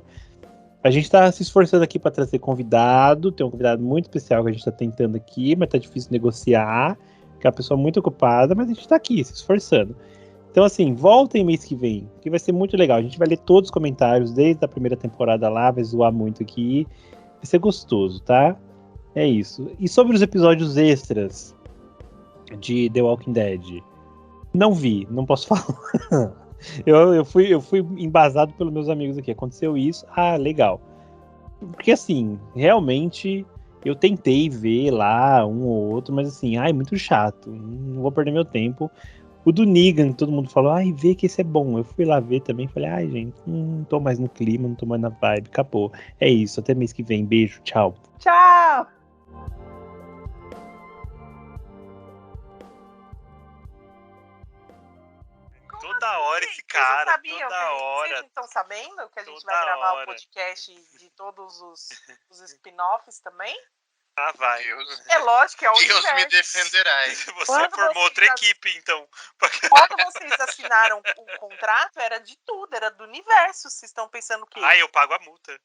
A gente tá se esforçando aqui para trazer convidado, tem um convidado muito especial que a gente tá tentando aqui, mas tá difícil negociar, que é uma pessoa muito ocupada, mas a gente tá aqui, se esforçando. Então, assim, voltem mês que vem, que vai ser muito legal. A gente vai ler todos os comentários, desde a primeira temporada lá, vai zoar muito aqui. Vai ser gostoso, tá? É isso. E sobre os episódios extras de The Walking Dead, não vi, não posso falar. eu fui embasado pelos meus amigos aqui. Aconteceu isso, legal. Porque, assim, realmente eu tentei ver lá um ou outro, mas assim, é muito chato. Não vou perder meu tempo. O do Negan, todo mundo falou, ai, vê que esse é bom. Eu fui lá ver também, falei, ai, gente, não tô mais no clima, não tô mais na vibe, acabou. É isso, até mês que vem. Beijo, tchau. Tchau! Toda hora esse Vocês cara, não sabiam toda que Vocês hora. não estão sabendo que a gente Toda vai gravar hora. o podcast de todos os spin-offs também? Ah, vai. É lógico, é o Deus me universo. defenderai. Você Quando formou vocês outra já- equipe, então. Quando vocês assinaram o contrato, era de tudo, era do universo. Vocês estão pensando o quê? Ah, eu pago a multa.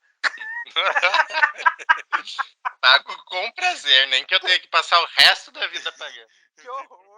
Pago com prazer, nem que eu tenha que passar o resto da vida pagando. Que horror!